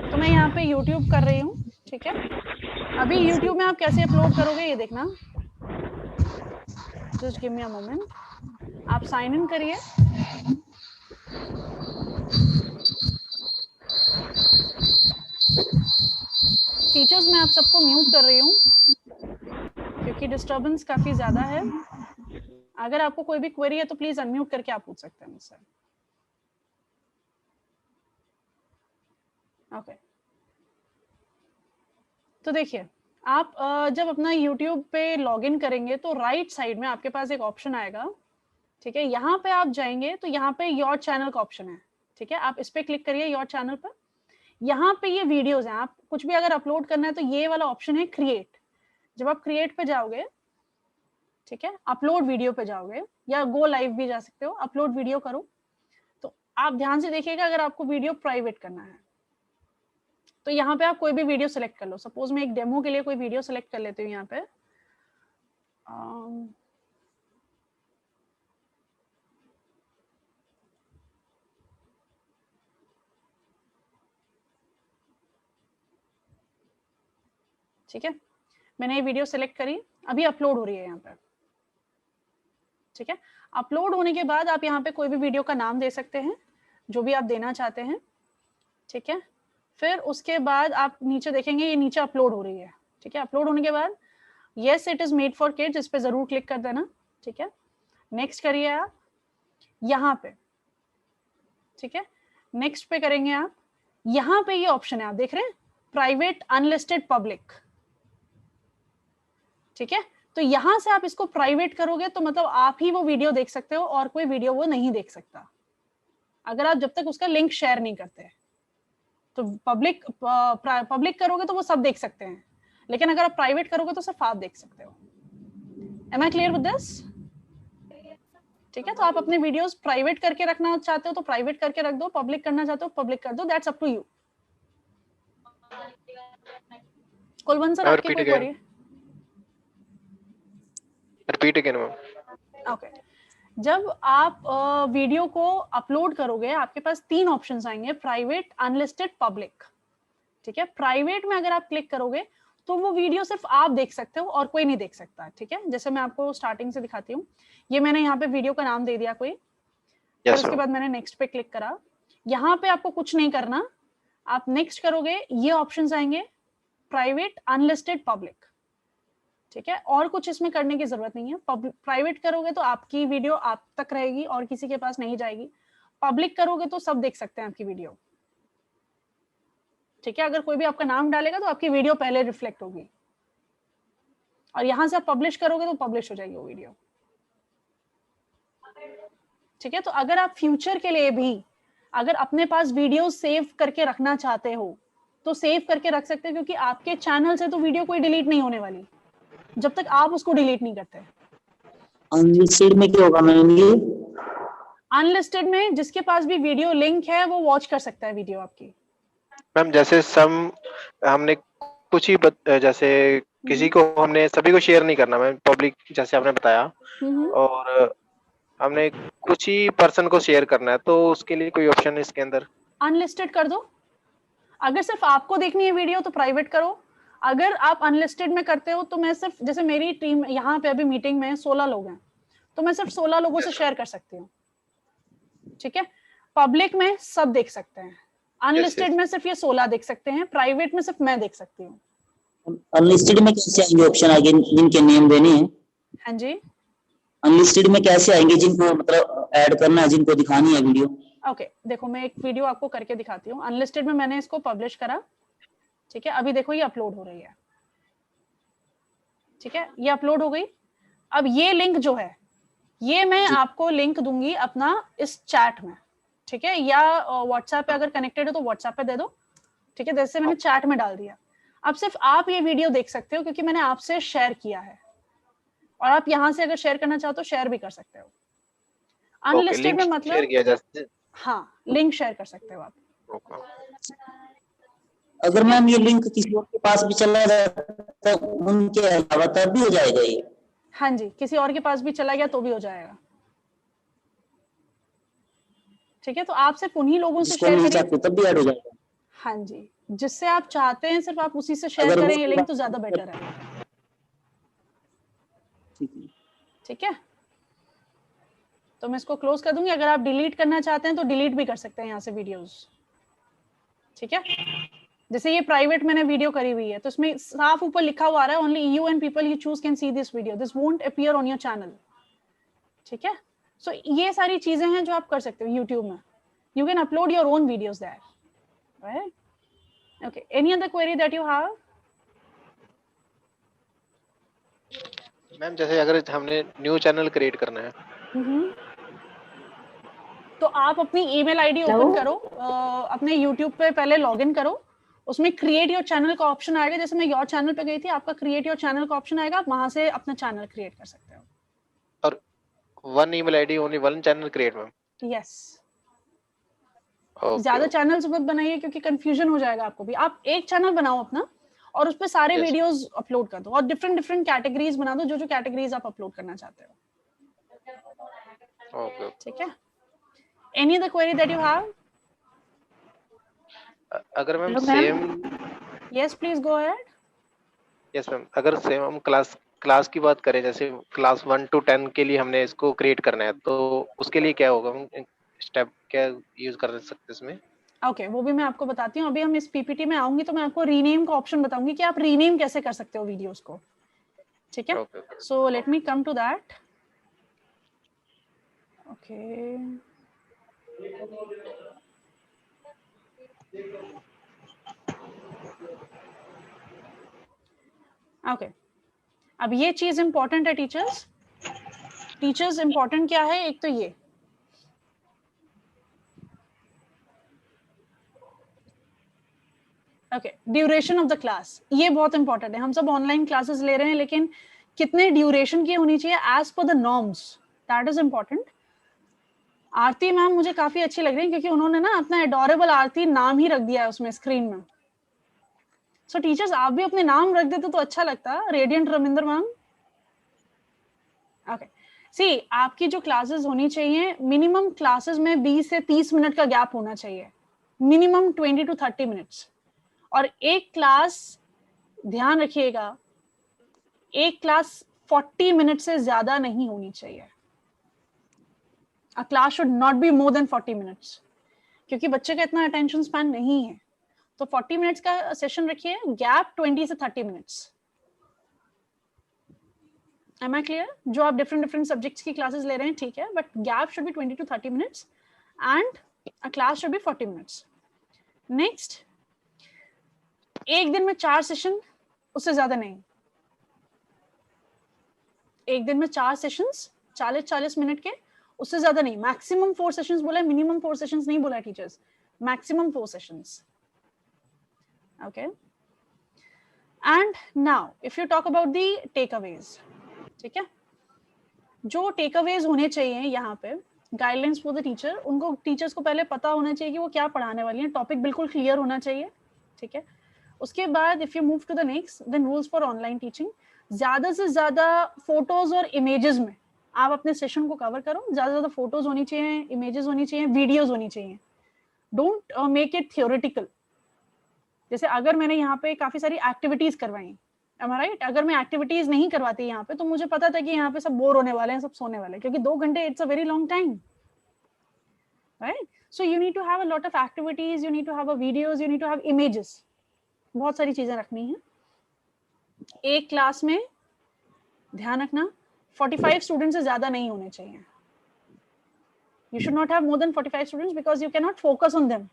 तो मैं यहाँ पे YouTube कर रही हूँ, ठीक है। अभी YouTube में आप कैसे अपलोड करोगे ये देखना, just give me a moment. आप साइन इन करिए, टीचर्स मैं आप सबको म्यूट कर रही हूँ क्योंकि डिस्टर्बेंस काफी ज्यादा है। अगर आपको कोई भी क्वेरी है तो प्लीज अनम्यूट करके आप पूछ सकते हैं मुझसे। ओके, तो देखिए, आप जब अपना YouTube पे लॉगिन करेंगे तो राइट साइड में आपके पास एक ऑप्शन आएगा, ठीक है। यहाँ पे आप जाएंगे तो यहाँ पे योर चैनल का ऑप्शन है, ठीक है। आप इस पे क्लिक करिए योर चैनल पर। यहाँ पे ये वीडियोस हैं, आप कुछ भी अगर अपलोड करना है तो ये वाला ऑप्शन है क्रिएट। जब आप क्रिएट पे जाओगे, ठीक है, अपलोड वीडियो पे जाओगे या गो लाइव भी जा सकते हो, अपलोड वीडियो करो। तो आप ध्यान से देखिएगा, अगर आपको वीडियो प्राइवेट करना है तो यहाँ पे आप कोई भी वीडियो सेलेक्ट कर लो। सपोज मैं एक डेमो के लिए कोई वीडियो सेलेक्ट कर लेती हूँ यहाँ पे। ठीक है, मैंने ये वीडियो सेलेक्ट करी, अभी अपलोड हो रही है यहाँ पे, ठीक है। अपलोड होने के बाद आप यहाँ पे कोई भी वीडियो का नाम दे सकते हैं, जो भी आप देना चाहते हैं, ठीक है। फिर उसके बाद आप नीचे देखेंगे ये नीचे अपलोड हो रही है, ठीक है। अपलोड होने के बाद yes it is made for kids, इस पे जरूर क्लिक कर देना, ठीक है। नेक्स्ट करिए आप यहाँ पे, ठीक है। नेक्स्ट पे करेंगे आप, यहाँ पे ये ऑप्शन है, आप देख रहे हैं प्राइवेट अनलिस्टेड पब्लिक, ठीक है। तो यहां से आप इसको प्राइवेट करोगे तो मतलब आप ही वो वीडियो देख सकते हो और कोई वीडियो वो नहीं देख सकता, अगर आप जब तक उसका लिंक शेयर नहीं करते। तो पब्लिक करोगे तो वो सब देख सकते हैं, लेकिन अगर आप प्राइवेट करोगे तो सिर्फ आप देख सकते हो। Am I clear with this? ठीक है, तो आप अपने वीडियोस प्राइवेट करके रखना चाहते हो तो प्राइवेट करके रख दो, पब्लिक करना चाहते हो पब्लिक कर दो, that's up to you. Kulwant sir, आपकी कोई क्वेरी है? Repeat again ma'am. ओके, जब आप वीडियो को अपलोड करोगे आपके पास 3 ऑप्शंस आएंगे, प्राइवेट, अनलिस्टेड, पब्लिक, ठीक है। प्राइवेट में अगर आप क्लिक करोगे तो वो वीडियो सिर्फ आप देख सकते हो और कोई नहीं देख सकता, ठीक है। जैसे मैं आपको स्टार्टिंग से दिखाती हूँ, ये मैंने यहाँ पे वीडियो का नाम दे दिया कोई, फिर उसके बाद मैंने नेक्स्ट पे क्लिक करा। यहाँ पे आपको कुछ नहीं करना, आप नेक्स्ट करोगे, ये ऑप्शंस आएंगे प्राइवेट, अनलिस्टेड, पब्लिक, ठीक है। और कुछ इसमें करने की जरूरत नहीं है। प्राइवेट करोगे तो आपकी वीडियो आप तक रहेगी और किसी के पास नहीं जाएगी, पब्लिक करोगे तो सब देख सकते हैं आपकी वीडियो, ठीक है, अगर कोई भी आपका नाम डालेगा तो आपकी वीडियो पहले रिफ्लेक्ट होगी, और यहां से आप पब्लिश करोगे तो पब्लिश हो जाएगी वो वीडियो। ठीक है, तो अगर आप फ्यूचर के लिए भी अगर अपने पास वीडियो सेव करके रखना चाहते हो तो सेव करके रख सकते हो, क्योंकि आपके चैनल से तो वीडियो कोई डिलीट नहीं होने वाली जब तक आप उसको डिलीट नहीं करते। अनलिस्टेड में क्या होगा मैम? ये अनलिस्टेड में जिसके पास भी वीडियो लिंक है वो वॉच कर सकता है वीडियो आपकी। मैम जैसे हमने कुछ ही जैसे किसी को हमने सभी को शेयर नहीं करना मैम, पब्लिक जैसे आपने बताया, और हमने कुछ ही पर्सन को शेयर करना है, तो उसके लिए कोई ऑप्शन है इसके अंदर? अनलिस्टेड कर दो। अगर सिर्फ आपको देखनी है वीडियो तो प्राइवेट करो। अगर आप अनलिस्टेड में करते हो तो मैं सिर्फ, जैसे मेरी टीम यहाँ पे अभी मीटिंग में 16 लोग हैं, तो मैं सिर्फ 16 लोगों से शेयर कर सकती हूँ। ठीक है, पब्लिक में सब देख सकते हैं, अनलिस्टेड में सिर्फ ये 16 देख सकते हैं, प्राइवेट में सिर्फ मैं देख सकती हूँ। अनलिस्टेड में कैसे आएंगे ऑप्शन आगे जिनके नेम देने हैं? हाँ जी, अनलिस्टेड में कैसे आएंगे जिनको मतलब ऐड करना है, जिनको दिखानी है वीडियो? ओके, देखो मैं एक वीडियो आपको करके दिखाती हूँ। अनलिस्टेड में मैंने इसको पब्लिश करा, ठीक है, अभी देखो ये अपलोड हो रही है। ठीक है, ये अपलोड हो गई। अब ये लिंक जो है ये मैं आपको लिंक दूंगी अपना इस चैट में, ठीक है, या व्हाट्सएप पे अगर कनेक्टेड है तो व्हाट्सएप पे दे दो। ठीक है, जैसे मैंने चैट में डाल दिया। अब सिर्फ आप ये वीडियो देख सकते हो क्योंकि मैंने आपसे शेयर किया है, और आप यहाँ से अगर शेयर करना चाहो तो शेयर भी कर सकते हो। अनलिस्टेड में मतलब हाँ, लिंक शेयर कर सकते हो आप। अगर मैम ये लिंक किसी और के पास भी चला जाता है उनके अलावा तब भी हो जाएगा ये? हाँ जी, किसी और के पास भी चला गया तो भी हो जाएगा। ठीक है, तो आप सिर्फ उन्हीं लोगों से शेयर करिए तब भी ऐड हो जाएगा। हाँ जी, जिससे आप चाहते हैं सिर्फ आप उसी से शेयर करें ये लिंक तो ज्यादा बेटर है। ठीक है, तो मैं इसको क्लोज कर दूंगी। अगर आप डिलीट करना चाहते हैं तो डिलीट भी कर सकते हैं यहाँ से वीडियोस। ठीक है, जैसे ये प्राइवेट मैंने वीडियो करी हुई है तो इसमें साफ ऊपर लिखा हुआ आ रहा है only you and people you choose can see this video, this won't appear on your channel. ठीक है, सो ये सारी चीजें हैं जो आप कर सकते हो यूट्यूब में। You can upload your own videos there, right? Okay, any other query that you have? Ma'am जैसे अगर हमने न्यू चैनल क्रिएट करना है तो आप अपनी ईमेल आईडी ओपन करो, अपने यूट्यूब पे पहले लॉगिन करो, उसमें क्रिएट योर चैनल का ऑप्शन आएगा। जैसे मैं योर चैनल पे गई थी, आपका क्रिएट योर चैनल का ऑप्शन आएगा, आप वहां से अपना चैनल क्रिएट कर सकते हो। और one email ID only one channel create ma'am? Yes, ज्यादा चैनल्स मत बनाइए क्योंकि कंफ्यूजन हो जाएगा आपको भी। आप एक चैनल बनाओ अपना और उस पे सारे वीडियोस अपलोड कर दो, और डिफरेंट डिफरेंट कैटेगरीज बना दो, जो जो कैटेगरीज आप अपलोड करना चाहते हो। ओके, ठीक है, any other query that you have? अगर ma'am same, yes please go ahead. Yes ma'am, अगर सेम हम क्लास की बात करें, जैसे क्लास 1 to 10 के लिए हमने इसको क्रिएट करना है, तो उसके लिए क्या होगा, स्टेप क्या यूज कर सकते हैं इसमें? ओके, वो भी मैं आपको बताती हूँ। अभी हम इस पीपीटी में आऊंगी तो मैं आपको रीनेम का ऑप्शन बताऊंगी कि आप रीनेम कैसे कर सकते हो वीडियोस को। ठीक है, so let me come to that. Okay, okay, अब ये चीज इंपॉर्टेंट है टीचर्स। टीचर्स इंपॉर्टेंट क्या है, एक तो ये okay, duration of the class, ये बहुत इंपॉर्टेंट है। हम सब ऑनलाइन क्लासेस ले रहे हैं, लेकिन कितने ड्यूरेशन की होनी चाहिए as per the norms, that is important. Aarti ma'am मुझे काफी अच्छी लग रही है क्योंकि उन्होंने ना अपना एडोरेबल आरती नाम ही रख दिया है उसमें स्क्रीन में। सो टीचर्स आप भी अपने नाम रख देते तो अच्छा लगता। Radiant Ravinder ma'am. ओके, सी आपकी जो क्लासेस होनी चाहिए, मिनिमम क्लासेस में 20 से 30 मिनट का गैप होना चाहिए, मिनिमम 20 to 30 मिनट्स। और एक क्लास, ध्यान रखिएगा, एक क्लास 40 मिनट से ज्यादा नहीं होनी चाहिए। A class should not be more than 40 minutes, क्योंकि बच्चे का इतना अटेंशन स्पैन नहीं है। तो 40 मिनट्स का सेशन रखिए, गैप 20 से 30 मिनट्स। Am I clear? जो आप डिफरेंट सब्जेक्ट्स की क्लासेस ले रहे हैं ठीक है, but gap should be 20 to 30 minutes and a class should be 40 minutes. Next, एक दिन में 4 सेशन, उससे ज्यादा नहीं। एक दिन में 4 सेशंस 40-40 मिनट के, उससे ज्यादा नहीं। मैक्सिमम 4 सेशंस बोला है, मिनिमम 4 सेशंस नहीं बोला है teachers, maximum 4 sessions. Okay, and now if you talk about the takeaways, ठीक है, जो टेकअवेज होने चाहिए यहाँ पे, गाइडलाइंस फॉर द टीचर, उनको टीचर्स को पहले पता होना चाहिए कि वो क्या पढ़ाने वाली हैं, टॉपिक बिल्कुल क्लियर होना चाहिए, ठीक है। उसके बाद if you move to the next, then rules for online teaching. ज्यादा से ज्यादा फोटोज और इमेजेस में आप अपने सेशन को कवर करो। ज्यादा से ज्यादा फोटोज होनी चाहिए, इमेजेस होनी चाहिए, वीडियोज होनी चाहिए। Don't make it theoretical. जैसे अगर मैंने यहाँ पे काफी सारी एक्टिविटीज करवाई, am I right? अगर मैं एक्टिविटीज नहीं करवाती यहाँ पे, तो मुझे पता था कि यहाँ पे सब बोर होने वाले हैं, सब सोने वाले हैं, क्योंकि 2 घंटे it's a very long time, right? So you need to have a lot of activities, you need to have a videos, you need to have images, बहुत सारी चीजें रखनी है। एक क्लास में ध्यान रखना 45 स्टूडेंट से ज्यादा नहीं होने चाहिए। You should not have more than 45 students because you cannot focus on them.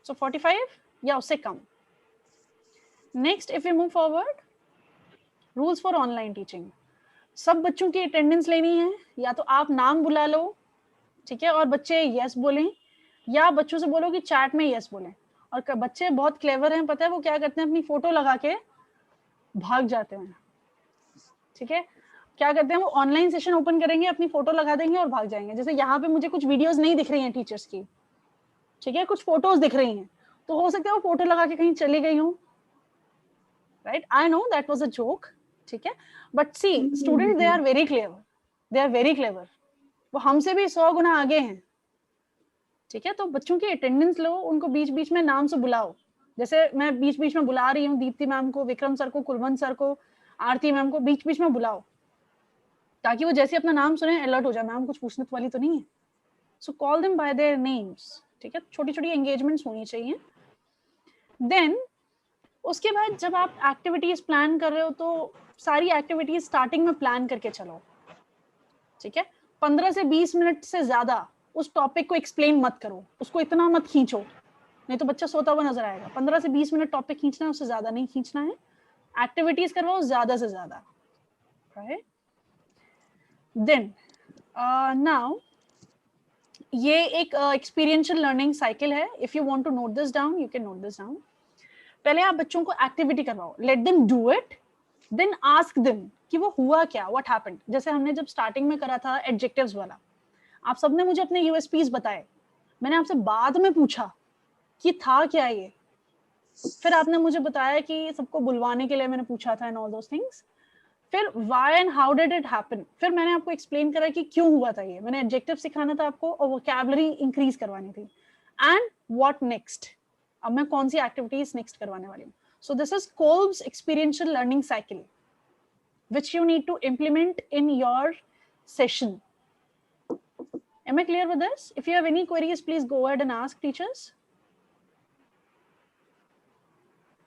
So 45 या उससे कम। Next, if we move forward, rules for online teaching. सब बच्चों की अटेंडेंस लेनी है, या तो आप नाम बुला लो, ठीक है, और बच्चे यस बोलें, या बच्चों से बोलो कि चैट में यस बोलें। और बच्चे बहुत क्लेवर हैं, पता है वो क्या करते हैं, अपनी फोटो लगा के भाग जाते हैं, ठीक है। क्या करते हैं, वो ऑनलाइन सेशन ओपन करेंगे, अपनी फोटो लगा देंगे और भाग जाएंगे। जैसे यहाँ पे मुझे कुछ वीडियोस नहीं दिख रही हैं टीचर्स की, ठीक है, कुछ फोटोज दिख रही हैं, तो हो सकता है वो फोटो लगा के कहीं चली गई हो, right? I know that was a joke, ठीक है, but see students they are very clever, they are very clever, वो हमसे भी 100 गुना आगे हैं, ठीक है। तो बच्चों की अटेंडेंस लो, उनको बीच बीच में नाम से बुलाओ। जैसे मैं बीच बीच में बुला रही हूँ दीप्ति मैम को, विक्रम सर को, कुलवंत सर को, आरती मैम को, बीच बीच में बुलाओ, ताकि वो जैसे अपना नाम सुने अलर्ट हो जाए, मैम कुछ पूछने वाली तो नहीं है। So call them by their names, ठीक है। छोटी छोटी एंगेजमेंट्स होनी चाहिए। देन उसके बाद जब आप एक्टिविटीज प्लान कर रहे हो, तो सारी एक्टिविटीज स्टार्टिंग में प्लान करके चलो, ठीक है। 15 से 20 मिनट से ज्यादा उस टॉपिक को एक्सप्लेन मत करो, उसको इतना मत खींचो, नहीं तो बच्चा सोता हुआ नजर आएगा। 15 से 20 मिनट टॉपिक खींचना है, उससे ज्यादा नहीं खींचना है। एक्टिविटीज करवाओ ज्यादा से ज्यादा, राइट? देन नाउ ये एक एक्सपीरियंशियल लर्निंग साइकिल है। If you want to note this down, you can note this down. पहले आप बच्चों को एक्टिविटी करवाओ, let them do it, then ask them कि वो हुआ क्या, व्हाट हैपेंड। जैसे हमने जब स्टार्टिंग में करा था एडजेक्टिव्स वाला, आप सबने मुझे अपने यूएसपीज बताए, मैंने आपसे बाद में पूछा कि था क्या ये, फिर आपने मुझे बताया कि सबको बुलवाने के लिए मैंने पूछा था, एंड ऑल दोस थिंग्स। फिर why and how did it happen, फिर मैंने आपको एक्सप्लेन करा कि क्यों हुआ था ये, मैंने एडजेक्टिव सिखाना था आपको और वोकैबुलरी इंक्रीज करवानी थी। एंड व्हाट नेक्स्ट, अब मैं कौन सी एक्टिविटीज नेक्स्ट करवाने वाली हूँ। सो this is Kolbe's experiential learning cycle which you need to implement in your session. Am I clear with this? If you have any queries, please go ahead and ask teachers.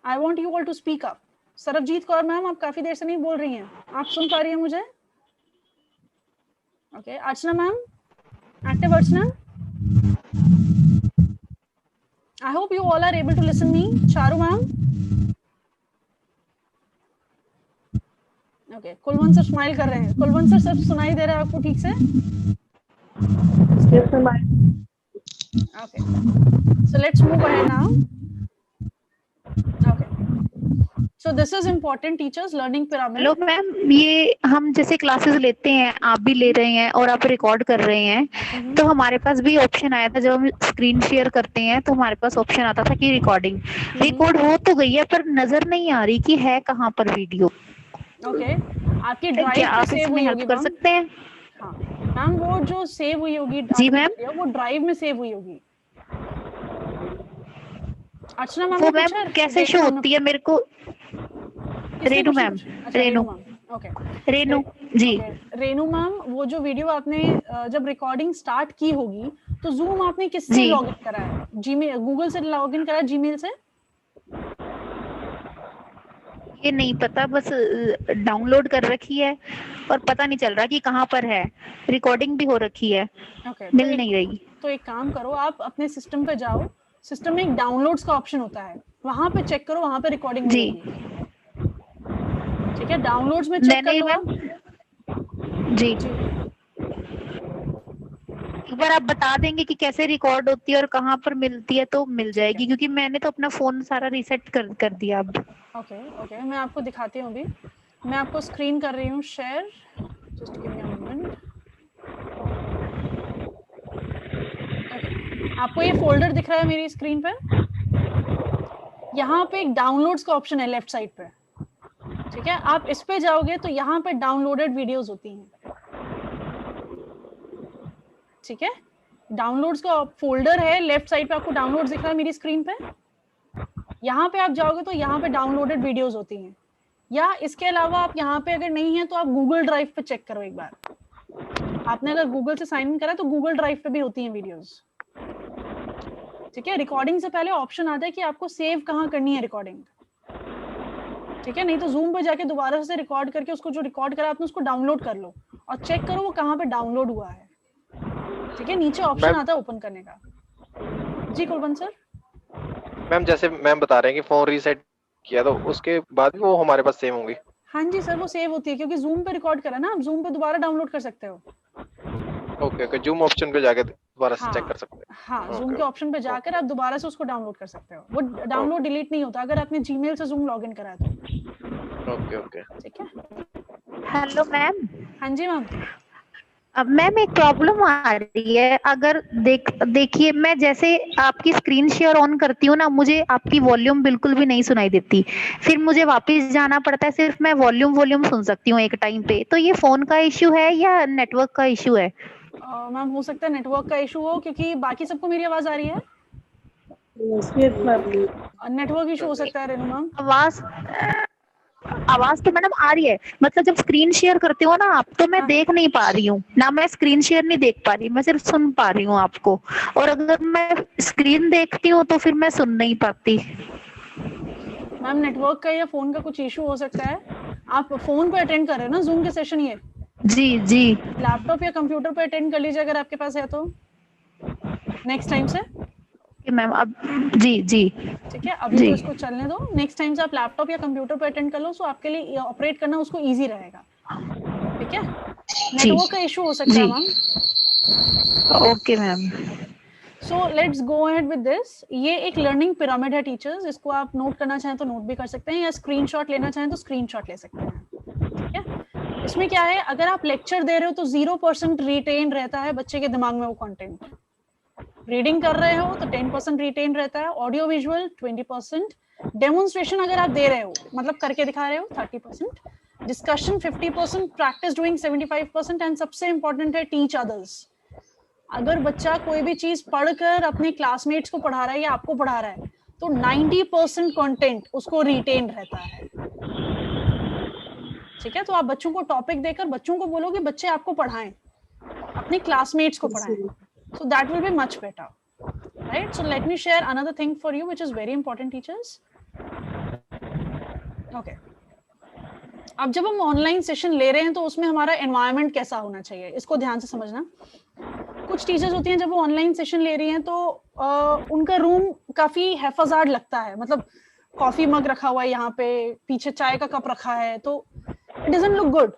I want you all to speak up. Sarabjit Kaur ma'am, आप काफी देर से नहीं बोल रही हैं, आप सुन पा रही हैं मुझे? Okay, Archana ma'am, active Archana, I hope you all are able to listen me. Charu ma'am, okay, Kulwant sir smile कर रहे हैं। कुलवंत सर, सब सुनाई दे रहा है आपको ठीक से? Yes, ma'am. Okay, so let's move ahead now. Okay, so this is important, teachers, learning pyramid. Hello ma'am, ये हम जैसे क्लासेस लेते हैं, आप भी ले रहे हैं और आप रिकॉर्ड कर रहे हैं, तो हमारे पास भी ऑप्शन आया था जब हम स्क्रीन शेयर करते हैं, तो हमारे पास ऑप्शन आता था कि रिकॉर्डिंग रिकॉर्ड हो तो गई है, पर नजर नहीं आ रही कि है कहाँ पर वीडियो। ओके, आपकी ड्राइव पे सेव हुई होगी, कर सकते हैं? हाँ मैम, वो जो सेव हुई होगी, जी मैम, वो ड्राइव में सेव हुई होगी। अर्चना मैम, वो मैम कैसे शो होती है मेरे को? रेनू मैम, रेनू, ओके, रेनू जी, रेनू मैम, वो जो वीडियो आपने जब रिकॉर्डिंग स्टार्ट की होगी, तो जूम आपने किससे लॉगिन करा है? जीमेल, गूगल से लॉगिन करा है, जीमेल से? ये नहीं पता, बस डाउनलोड कर रखी है और पता नहीं चल रहा कि कहाँ पर है। रिकॉर्डिंग भी हो रखी है, मिल नहीं रही। तो एक काम करो, आप अपने सिस्टम पे जाओ, सिस्टम में एक डाउनलोड्स का ऑप्शन होता है, वहां पे चेक करो, वहां पे रिकॉर्डिंग जी। ठीक है, डाउनलोड्स में चेक कर लो आप। जी, एक बार आप बता देंगे कि कैसे रिकॉर्ड होती है और कहाँ पर मिलती है तो मिल जाएगी, क्योंकि मैंने तो अपना फोन सारा रीसेट कर दिया अब। ओके, मैं आपको दिखाती हूँ अभी। मैं आपको स्क्रीन कर रही हूँ share, just give me a moment. आपको ये फोल्डर दिख रहा है मेरी स्क्रीन पे? यहाँ पे एक डाउनलोड्स का ऑप्शन है लेफ्ट साइड पे, ठीक है। आप इस पे जाओगे तो यहाँ पे डाउनलोडेड वीडियोस होती हैं, ठीक है। डाउनलोड्स का फोल्डर है लेफ्ट साइड पे, आपको डाउनलोड्स दिख रहा है मेरी स्क्रीन पे। यहाँ पे आप जाओगे तो यहाँ पे डाउनलोडेड वीडियोस होती हैं, या इसके अलावा आप यहाँ पे अगर नहीं है तो आप गूगल ड्राइव पे चेक करो एक बार। आपने अगर गूगल से साइन इन करा तो गूगल ड्राइव पे भी होती हैं वीडियोस, ठीक है। रिकॉर्डिंग से पहले ऑप्शन आता है कि आपको सेव कहाँ करनी है रिकॉर्डिंग, ठीक है। नहीं तो जूम पे जाके दोबारा से रिकॉर्ड करके उसको जो रिकॉर्ड करा आपने उसको डाउनलोड कर लो और चेक करो वो कहाँ पे डाउनलोड हुआ है, ठीक है। नीचे ऑप्शन आता है ओपन करने का। जी कुलवंत सर। मैम जैसे मैम बता रहे हैं कि फोन रीसेट किया तो उसके बाद भी वो हमारे पास सेव होंगी? हाँ जी सर, वो सेव होती है क्योंकि जूम पे रिकॉर्ड करा ना, आप जूम पे दोबारा डाउनलोड कर सकते हो। ओके, जूम ऑप्शन पे जाके दोबारा से चेक कर सकते हैं। हाँ, जूम के ऑप्शन पे जाकर आप दोबारा से उसको डाउनलोड कर सकते हो। वो डाउनलोड डिलीट नहीं होता अगर आपने जीमेल से जूम लॉगिन करा है तो। ओके, ठीक है। Hello ma'am. हाँ जी मैम। अब मैम एक प्रॉब्लम आ रही है, अगर देखिए मैं जैसे आपकी स्क्रीन शेयर ऑन करती हूँ ना, मुझे आपकी वॉल्यूम बिल्कुल भी नहीं सुनाई देती, फिर मुझे वापस जाना पड़ता है, सिर्फ मैं वॉल्यूम सुन सकती हूँ एक टाइम पे। तो ये फोन का इश्यू है या नेटवर्क का इश्यू है? मैम हो सकता है नेटवर्क का इशू हो, क्योंकि बाकी सबको मेरी आवाज आ रही है। नेटवर्क इशू हो सकता है रेनू मैम। आवाज तो मैडम आ रही है, मतलब जब स्क्रीन शेयर करते हो ना आप, तो मैं देख नहीं पा रही हूँ ना, मैं स्क्रीन शेयर नहीं देख पा रही, मैं सिर्फ सुन पा रही हूँ आपको। और अगर मैं स्क्रीन देखती हूँ तो फिर मैं सुन नहीं पाती। मैम नेटवर्क का या फोन का कुछ इशू हो सकता है। आप फोन पे अटेंड कर रहे हो ना जूम के सेशन? ये जी लैपटॉप या कंप्यूटर पे अटेंड कर लीजिए अगर आपके पास है तो नेक्स्ट टाइम से। मैम अब जी ठीक है, अभी तो इसको चलने दो, नेक्स्ट टाइम से आप लैपटॉप या कंप्यूटर पे अटेंड कर लो, सो आपके लिए ऑपरेट करना उसको इजी रहेगा, ठीक है। नेटवर्क का इशू हो सकता है ma'am. Okay ma'am. So let's go ahead with this. ये एक लर्निंग पिरामिड है टीचर्स, इसको आप नोट करना चाहें तो नोट भी कर सकते हैं, या स्क्रीनशॉट लेना चाहें तो स्क्रीनशॉट ले सकते हैं, ठीक है। इसमें क्या है, अगर आप लेक्चर दे रहे हो तो 0% रिटेन रहता है बच्चे के दिमाग में वो कंटेंट। रीडिंग कर रहे हो तो 10% रिटेन रहता है, ऑडियो विजुअल 20%, डेमोन्स्ट्रेशन अगर आप दे रहे हो मतलब करके दिखा रहे हो 30%, डिस्कशन 50%, प्रैक्टिस डूइंग 75%, एंड सबसे इंपॉर्टेंट है टीच अदर्स। अगर बच्चा कोई भी चीज पढ़कर अपने क्लासमेट्स को पढ़ा रहा है या आपको पढ़ा रहा है तो 90% कंटेंट उसको रिटेन रहता है, ठीक है। तो आप बच्चों को टॉपिक देकर बच्चों को बोलो कि बच्चे आपको पढ़ाएं, अपने क्लासमेट्स को पढ़ाएं, so that will be much better, right? So let me share another thing for you which is very important teachers. Okay, अब जब हम ऑनलाइन सेशन ले रहे हैं तो उसमें हमारा एनवायरनमेंट कैसा होना चाहिए, इसको ध्यान से समझना। कुछ टीचर्स होती हैं जब वो ऑनलाइन सेशन ले रही हैं तो उनका रूम काफी हैफाजार्ड लगता है, मतलब कॉफी मग रखा हुआ है यहाँ पे, पीछे चाय का कप रखा है, तो इट डजंट लुक गुड।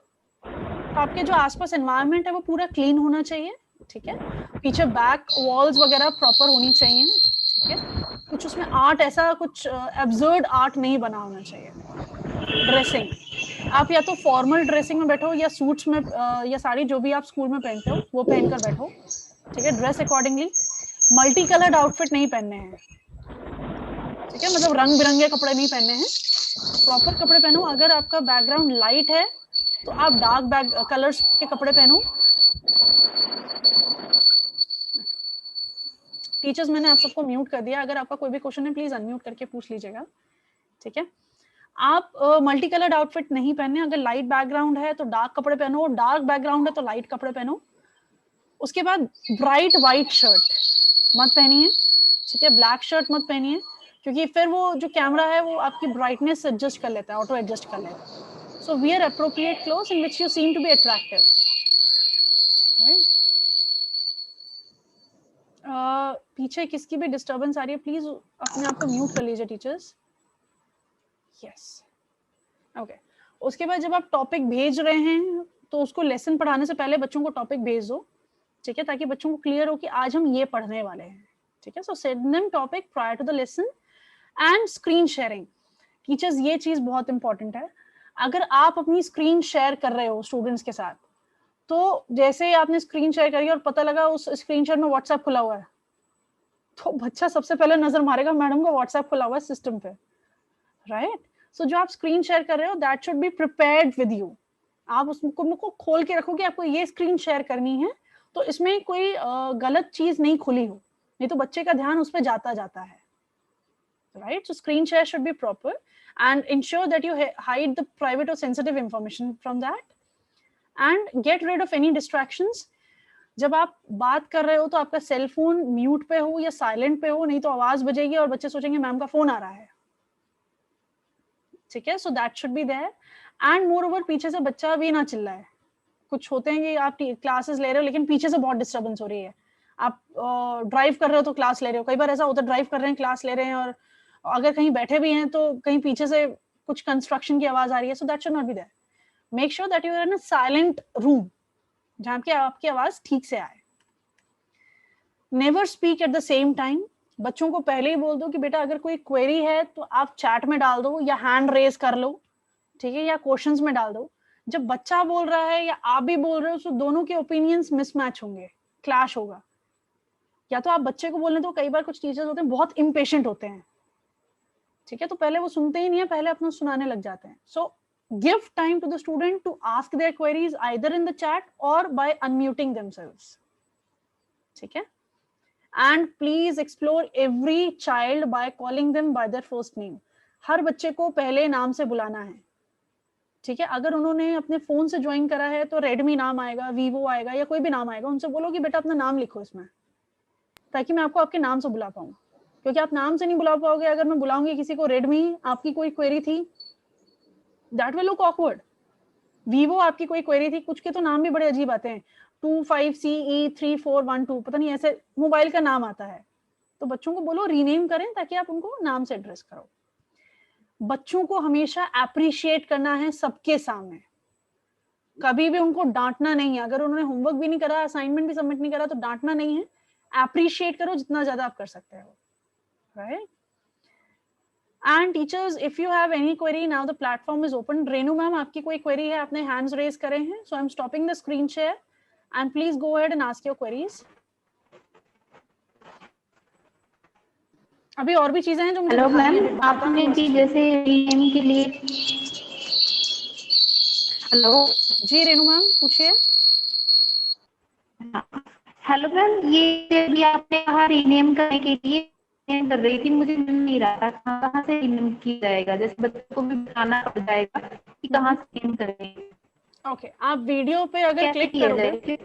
तो आपके जो आसपास एनवायरनमेंट है वो पूरा क्लीन होना चाहिए, ठीक है। पीछे बैक वॉल्स वगैरह प्रॉपर होनी चाहिए, ठीक है। कुछ उसमें आर्ट, ऐसा कुछ एब्सर्ड आर्ट नहीं बना होना चाहिए। ड्रेसिंग, आप या तो फॉर्मल ड्रेसिंग में बैठो या सूट्स में या साड़ी, जो भी आप स्कूल में पहनते हो वो पहनकर बैठो, ठीक है। Dress accordingly. Multi coloured outfit नहीं पहनने हैं, ठीक है, मतलब रंग बिरंगे कपड़े नहीं पहनने हैं, प्रॉपर कपड़े पहनो। अगर आपका बैकग्राउंड लाइट है तो आप डार्क कलर्स के कपड़े पहनो। टीचर्स मैंने आप सबको म्यूट कर दिया, अगर आपका कोई भी क्वेश्चन है प्लीज अनम्यूट करके पूछ लीजिएगा, ठीक है। आप मल्टी कलर्ड आउटफिट नहीं पहनने, अगर लाइट बैकग्राउंड है तो डार्क कपड़े पहनो, डार्क बैकग्राउंड है तो लाइट कपड़े पहनो। उसके बाद ब्राइट व्हाइट शर्ट मत पहनिए, ठीक है, ब्लैक शर्ट मत पहनिए, क्योंकि फिर वो जो कैमरा है वो आपकी ब्राइटनेस एडजस्ट कर लेता है, ऑटो एडजस्ट कर लेता है। So wear appropriate clothes in which you seem to be attractive, right. पीछे किसकी भी डिस्टरबेंस आ रही है, प्लीज अपने आप को म्यूट कर लीजिए टीचर्स। Yes, okay. उसके बाद जब आप टॉपिक भेज रहे हैं तो उसको लेसन पढ़ाने से पहले बच्चों को टॉपिक भेज दो, ठीक है, ताकि बच्चों को क्लियर हो कि आज हम ये पढ़ने वाले हैं, ठीक है। So send them topic prior to the lesson and screen sharing. Teachers ये चीज बहुत इंपॉर्टेंट है, अगर आप अपनी स्क्रीन शेयर कर रहे हो स्टूडेंट्स के साथ, तो जैसे ही आपने स्क्रीन शेयर करी और पता लगा उस स्क्रीन शेयर में व्हाट्सएप खुला हुआ है, तो बच्चा सबसे पहले नजर मारेगा मैडम का व्हाट्सएप खुला हुआ है सिस्टम पे, राइट। सो जो आप स्क्रीन शेयर कर रहे हो that should be prepared with you. आप उसको खोल के रखो कि आपको ये स्क्रीन शेयर करनी है, तो इसमें कोई गलत चीज नहीं खुली हो, नहीं तो बच्चे का ध्यान उस पर जाता है, right? So screen share should be proper and ensure that you hide the private or sensitive information from that and get rid of any distractions. जब आप बात कर रहे हो तो आपका सेल फोन म्यूट पे हो या साइलेंट पे हो, नहीं तो आवाज बजेगी और बच्चे सोचेंगे मैम का फोन आ रहा है, ठीक है। So that should be there and moreover पीछे से बच्चा भी ना चिल्लाए। कुछ होते हैं कि आप क्लासेस ले रहे हो लेकिन पीछे से बहुत डिस्टर्बेंस हो रही है, आप ड्राइव कर रहे हो तो क्लास ले रहे हो, कई बार ऐसा होता है ड्राइव कर रहे हैं क्लास ले रहे हैं और अगर कहीं बैठे भी हैं तो कहीं पीछे से कुछ कंस्ट्रक्शन की आवाज आ रही है, so that should not be there. Make sure that you are in a silent room जहां की आपकी आवाज ठीक से आए। Never speak at the same time. बच्चों को पहले ही बोल दो कि बेटा अगर कोई क्वेरी है तो आप चैट में डाल दो या हैंड रेज कर लो, ठीक है, या क्वेश्चंस में डाल दो। जब बच्चा बोल रहा है या आप भी बोल रहे हो तो दोनों के ओपिनियंस मिसमैच होंगे, क्लैश होगा। या तो आप बच्चे को बोलने दो, कई बार कुछ टीचर्स होते हैं बहुत इम्पेशेंट होते हैं, ठीक है, तो पहले वो सुनते ही नहीं है, पहले अपना सुनाने लग जाते हैं। So give time to the student to ask their queries either in the chat और बाय अनम्यूटिंग देमसेल्व्स, ठीक है। And please explore every child by calling them by their first name. हर बच्चे को पहले नाम से बुलाना है, ठीक है। अगर उन्होंने अपने फोन से ज्वाइन करा है तो रेडमी नाम आएगा, वीवो आएगा या कोई भी नाम आएगा, उनसे बोलो कि बेटा अपना नाम लिखो इसमें, ताकि मैं आपको आपके नाम से बुला पाऊं, क्योंकि आप नाम से नहीं बुला पाओगे। अगर मैं बुलाऊंगी किसी को रेडमी, आपकी कोई क्वेरी थी, that will look awkward. Vivo आपकी कोई क्वेरी थी, कुछ के तो नाम भी बड़े अजीब आते हैं, 25CE3412, पता नहीं ऐसे मोबाइल का नाम आता है। तो बच्चों को बोलो रीनेम करें ताकि आप उनको नाम से एड्रेस करो। बच्चों को हमेशा अप्रिशिएट करना है सबके सामने, कभी भी उनको डांटना नहीं है। अगर उन्होंने होमवर्क भी नहीं करा, असाइनमेंट भी सबमिट नहीं करा, तो डांटना नहीं है, अप्रिशिएट करो जितना ज्यादा आप कर सकते हो, right. And teachers, if you have any query, now the platform is open. Renu ma'am, आपकी कोई क्वेरी है? आपने हैंड्स रेज करे हैं, so I am stopping the screen share and please go ahead and ask your queries. अभी और भी चीजें हैं जो मुझे हेलो मैम, आपने भी जैसे रीनेम के लिए, हेलो जी रेनू मैम पूछिए। हेलो मैम, ये भी आपने कहा रीनेम करने के लिए कर रही थी, मुझे मिल नहीं रहा था कहाँ से रीनेम किया जाएगा, जैसे बच्चों को भी बताना पड़ जाएगा कि कहाँ से रीनेम करेंगे। ओके, आप वीडियो पे अगर क्लिक करोगे,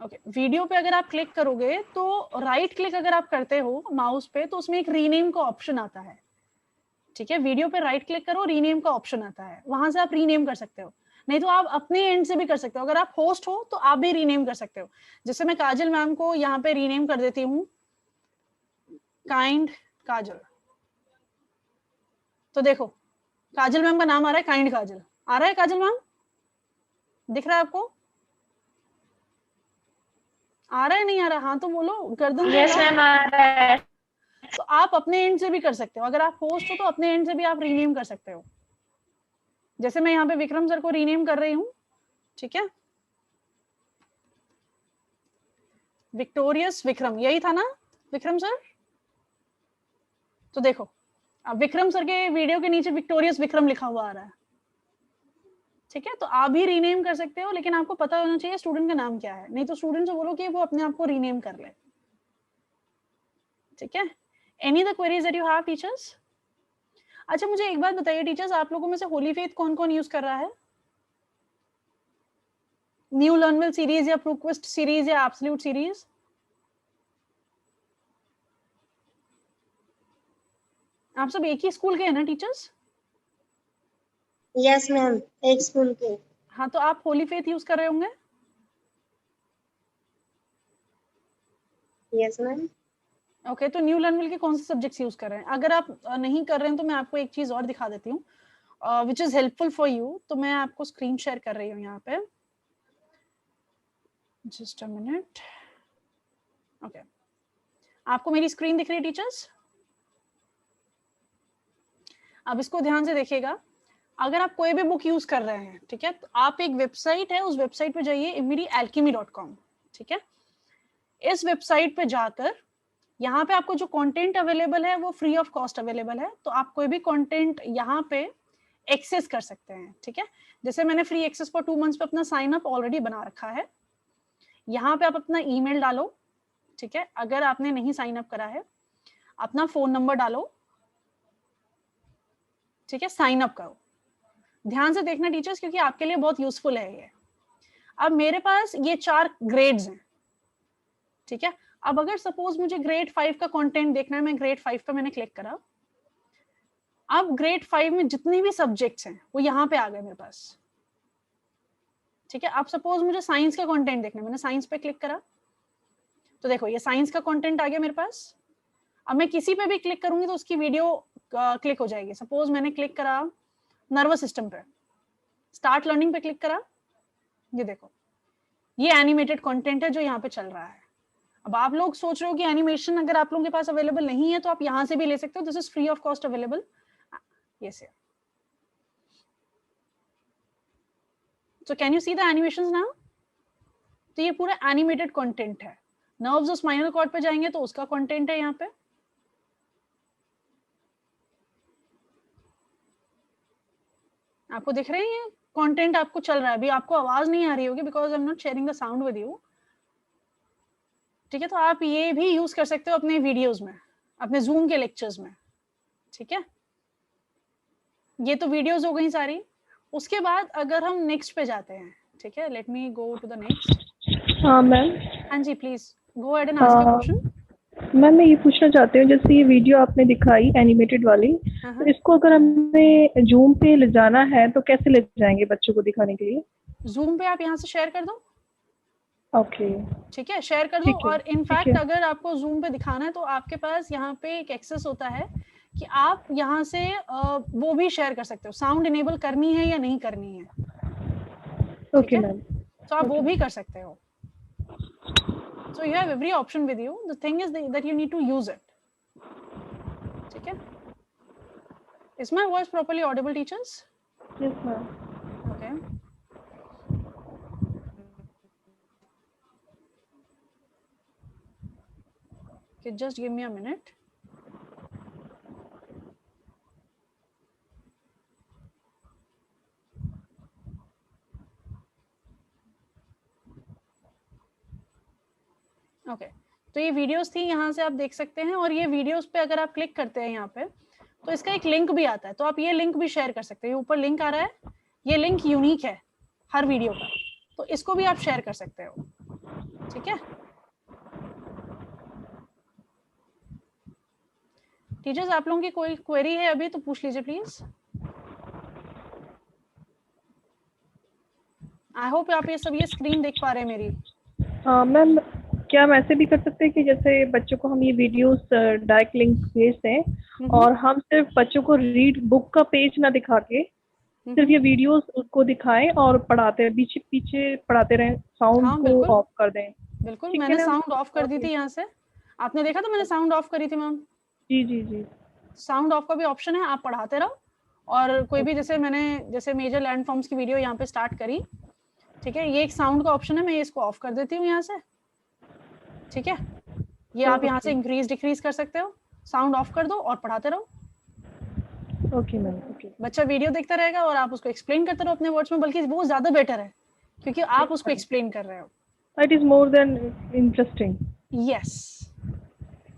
ओके, वीडियो पे अगर आप क्लिक करोगे तो राइट क्लिक अगर आप करते हो माउस पे तो उसमें एक रीनेम का ऑप्शन आता है, ठीक है। वीडियो पे राइट क्लिक करो, रीनेम का ऑप्शन आता है, वहां से आप रीनेम कर सकते हो। नहीं तो आप अपने एंड से भी कर सकते हो, अगर आप होस्ट हो तो आप भी रीनेम कर सकते हो। जैसे मैं काजल मैम को यहाँ पे रीनेम कर देती हूँ, काइंड काजल, तो देखो काजल मैम का नाम आ रहा है, काइंड काजल आ रहा है। काजल मैम दिख रहा है आपको? आ रहा है नहीं आ रहा? हाँ तो बोलो, गर्दन। यस मैम आ रहा है। तो आप अपने एंड से भी कर सकते हो, अगर आप होस्ट हो तो अपने एंड से भी आप रीनेम कर सकते हो। जैसे मैं यहाँ पे विक्रम सर को रीनेम कर रही हूँ, ठीक है, विक्टोरियस विक्रम, यही था ना विक्रम सर? तो देखो अब विक्रम सर के वीडियो के नीचे विक्टोरियस विक्रम लिखा हुआ आ रहा है, ठीक है। तो आप भी रीनेम कर सकते हो, लेकिन आपको पता होना चाहिए स्टूडेंट का नाम क्या है, नहीं तो स्टूडेंट से बोलो कि वो अपने आप को रीनेम कर ले, ठीक है। Any the queries that you have teachers? अच्छा मुझे एक बात बताइए टीचर्स, आप लोगों में से होली फेथ कौन कौन यूज कर रहा है? न्यू लर्नवेल सीरीज या प्रोक्वेस्ट सीरीज या एब्सोल्यूट सीरीज? आप सब एक ही स्कूल के हैं ना टीचर्स? यस मैम, एक स्कूल के। हाँ तो आप होली फेथ यूज कर रहे होंगे? Yes ma'am. ओके, तो न्यू लर्नवेल के कौन से सब्जेक्ट्स यूज कर रहे हैं? अगर आप नहीं कर रहे हैं तो मैं आपको एक चीज और दिखा देती हूँ which is helpful for you. तो मैं आपको स्क्रीन शेयर कर रही हूँ यहाँ पे, जस्ट अ मिनट। ओके, आपको मेरी स्क्रीन दिख रही है टीचर्स? अब इसको ध्यान से देखिएगा। अगर आप कोई भी बुक यूज कर रहे हैं, ठीक है, तो आप एक वेबसाइट है, उस वेबसाइट पे जाइए, immedialchemy.com, ठीक है। इस वेबसाइट पे जाकर यहाँ पे आपको जो कंटेंट अवेलेबल है वो फ्री ऑफ कॉस्ट अवेलेबल है, तो आप कोई भी कंटेंट यहाँ पे एक्सेस कर सकते हैं, ठीक है। जैसे मैंने फ्री एक्सेस फॉर 2 मंथ्स पे अपना साइन अप ऑलरेडी बना रखा है। यहाँ पे आप अपना ईमेल डालो, ठीक है। अगर आपने नहीं साइन अप करा है, अपना फोन नंबर डालो, ठीक है, साइन अप करो। ध्यान से देखना टीचर्स, क्योंकि आपके लिए बहुत यूजफुल है ये। अब मेरे पास ये 4 ग्रेड्स हैं, ठीक है। अब अगर सपोज मुझे ग्रेड 5 का कंटेंट देखना है, मैं ग्रेड 5 पे मैंने क्लिक करा। अब ग्रेड 5 में जितने भी सब्जेक्ट्स हैं वो यहाँ पे आ गए मेरे पास, ठीक है। अब सपोज मुझे साइंस का कंटेंट देखना है, मैंने साइंस पे क्लिक करा, तो देखो ये साइंस का कंटेंट आ गया मेरे पास। अब मैं किसी पे भी क्लिक करूंगी तो उसकी वीडियो क्लिक हो जाएगी। सपोज मैंने क्लिक करा नर्वस सिस्टम पे, स्टार्ट लर्निंग पे क्लिक करा, ये देखो ये एनिमेटेड कंटेंट है जो यहाँ पे चल रहा है। अब आप लोग सोच रहे हो कि एनिमेशन अगर आप लोगों के पास अवेलेबल नहीं है तो आप यहाँ से भी ले सकते हो, this is free of cost available. Yes, so can you see the animations now? तो ये पूरा एनिमेटेड कंटेंट है। नर्व्स और स्पाइनल कॉर्ड पे जाएंगे तो उसका कंटेंट है यहाँ पे। आपको दिख रही है कंटेंट आपको चल रहा है। अभी आपको आवाज नहीं आ रही होगी because I am not sharing the sound with you, ठीक है। तो आप ये भी यूज कर सकते हो अपने वीडियोस में, अपने जूम के लेक्चर्स में, ठीक है। ये तो वीडियोस हो गई सारी। उसके बाद अगर हम नेक्स्ट पे जाते हैं, ठीक है, let me go to the next. हाँ मैम। हाँ जी, please go ahead and ask your question. Ma'am मैं ये पूछना चाहती हूँ, जैसे ये वीडियो आपने दिखाई एनिमेटेड वाली, तो इसको अगर हमें जूम पे ले जाना है तो कैसे ले जाएंगे बच्चों को दिखाने के लिए? जूम पे आप यहाँ से शेयर कर दो, ओके, ठीक है, शेयर कर दो। और इनफैक्ट अगर आपको जूम पे दिखाना है तो आपके पास यहाँ पे एक एक्सेस होता है कि आप यहाँ से वो भी शेयर कर सकते हो, साउंड इनेबल करनी है या नहीं करनी है, ओके मैम, तो आप वो भी कर सकते हो। So you have every option with you. The thing is that you need to use it. ठीक है? Is my voice properly audible, teachers? Yes, ma'am. Okay. Okay, just give me a minute. Okay, तो ये videos थी, यहाँ से आप देख सकते हैं। और ये वीडियोस पे अगर आप क्लिक करते हैं यहाँ पे तो इसका एक लिंक भी आता है, तो आप ये लिंक भी शेयर कर सकते हैं। ऊपर लिंक आ रहा है, ये लिंक यूनिक है हर वीडियो का, तो इसको भी आप शेयर कर सकते हो, ठीक है। टीचर्स आप लोगों की कोई क्वेरी है अभी तो पूछ लीजिए प्लीज। आई होप आप ये सब ये स्क्रीन देख पा रहे हैं मेरी। मैम क्या हम ऐसे भी कर सकते हैं कि जैसे बच्चों को हम ये वीडियोस डायरेक्ट लिंक भेज दें और हम सिर्फ बच्चों को रीड बुक का पेज ना दिखा के सिर्फ ये वीडियोस उसको दिखाएं और पढ़ाते पीछे पीछे पढ़ाते रहें, साउंड को ऑफ कर दें? बिल्कुल, मैंने साउंड ऑफ कर दी थी यहाँ से, आपने देखा था मैंने साउंड ऑफ करी थी मैम। जी जी जी, साउंड ऑफ का भी ऑप्शन है, आप पढ़ाते रहो। और कोई भी जैसे मेजर लैंड फॉर्म्स की वीडियो यहाँ पे स्टार्ट करी, ठीक है, ये एक साउंड का ऑप्शन है, मैं इसको ऑफ कर देती हूँ यहाँ से, ठीक है। ये आप यहाँ से इंक्रीज डिक्रीज कर सकते हो, साउंड ऑफ कर दो और पढ़ाते रहो। Okay ma'am, okay. बच्चा वीडियो देखता रहेगा और आप उसको एक्सप्लेन करते रहो अपने वर्ड्स में, बल्कि वो ज्यादा बेटर है क्योंकि आप उसको एक्सप्लेन कर रहे हो। It is more than interesting. Yes,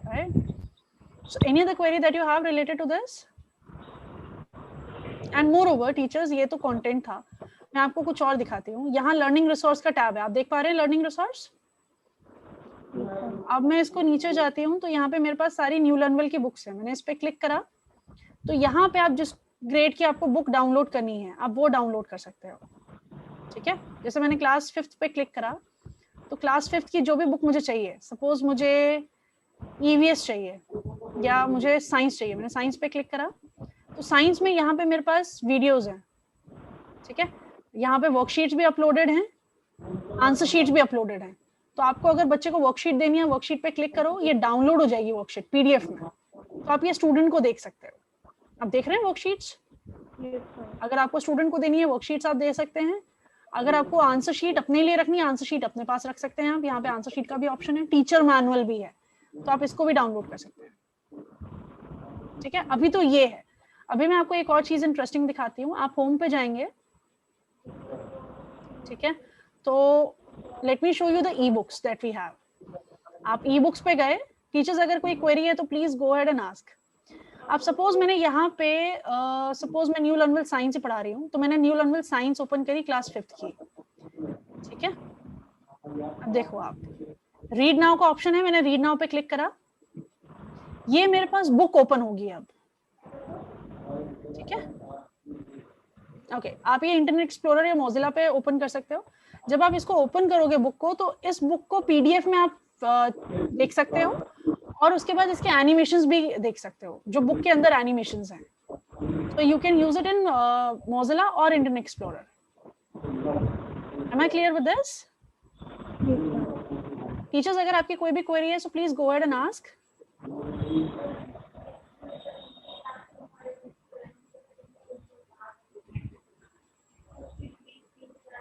right. So any other query that you have related to this? And moreover teachers, ये तो कंटेंट था, मैं आपको कुछ और दिखाती हूँ। यहाँ लर्निंग रिसोर्स का टैब है, आप देख पा रहे हैं लर्निंग रिसोर्स। अब मैं इसको नीचे जाती हूँ तो यहाँ पे मेरे पास सारी न्यू लर्नवेल की बुक्स है। मैंने इस पे क्लिक करा तो यहाँ पे आप जिस ग्रेड की आपको बुक डाउनलोड करनी है आप वो डाउनलोड कर सकते हो, ठीक है। जैसे मैंने क्लास 5th पे क्लिक करा तो क्लास 5th की जो भी बुक मुझे चाहिए, सपोज मुझे EVS चाहिए या मुझे साइंस चाहिए, मैंने साइंस पे क्लिक करा तो साइंस में यहाँ पे मेरे पास वीडियोस हैं, ठीक है, यहाँ पे वर्कशीट्स भी अपलोडेड हैं, आंसर शीट्स भी अपलोडेड हैं। तो आपको अगर बच्चे को वर्कशीट देनी है, वर्कशीट पे क्लिक करो, ये डाउनलोड हो जाएगी वर्कशीट PDF में, तो आप ये स्टूडेंट को देख सकते हो। आप देख रहे हैं वर्कशीट्स? अगर आपको स्टूडेंट को देनी है वर्कशीट्स आप दे सकते हैं। अगर आपको आंसर शीट अपने लिए रखनी है, आंसर शीट अपने पास रख सकते हैं आप। यहाँ पे आंसर शीट का भी ऑप्शन है, टीचर मैनुअल भी है, तो आप इसको भी डाउनलोड कर सकते हैं, ठीक है। अभी तो ये है। अभी मैं आपको एक और चीज इंटरेस्टिंग दिखाती हूँ। आप होम पे जाएंगे, ठीक है, तो let me show you the e-books that we have. आप ई-बुक्स पे गए, टीचर्स अगर कोई क्वेरी है तो please go ahead and ask. अब सपोज मैंने यहाँ पे सपोज मैं न्यू लर्नवेल साइंस से पढ़ा रही हूँ, तो मैंने न्यू लर्नवेल साइंस ओपन करी क्लास 5th की, ठीक है। अब देखो आप रीड नाउ का ऑप्शन है, मैंने रीड नाउ पे क्लिक करा, ये मेरे पास बुक ओपन होगी अब, ठीक है। ओके, आप ये इंटरनेट एक्सप्लोरर या मोजिला पे ओपन कर सकते हो। जब आप इसको ओपन करोगे बुक को, तो इस बुक को PDF में आप देख सकते हो और उसके बाद इसके एनिमेशंस भी देख सकते हो, जो बुक के अंदर एनिमेशंस हैं। तो you can use it in Mozilla और internet explorer. Am I clear with this? Teachers अगर आपकी कोई भी क्वेरी है, so please go ahead and ask.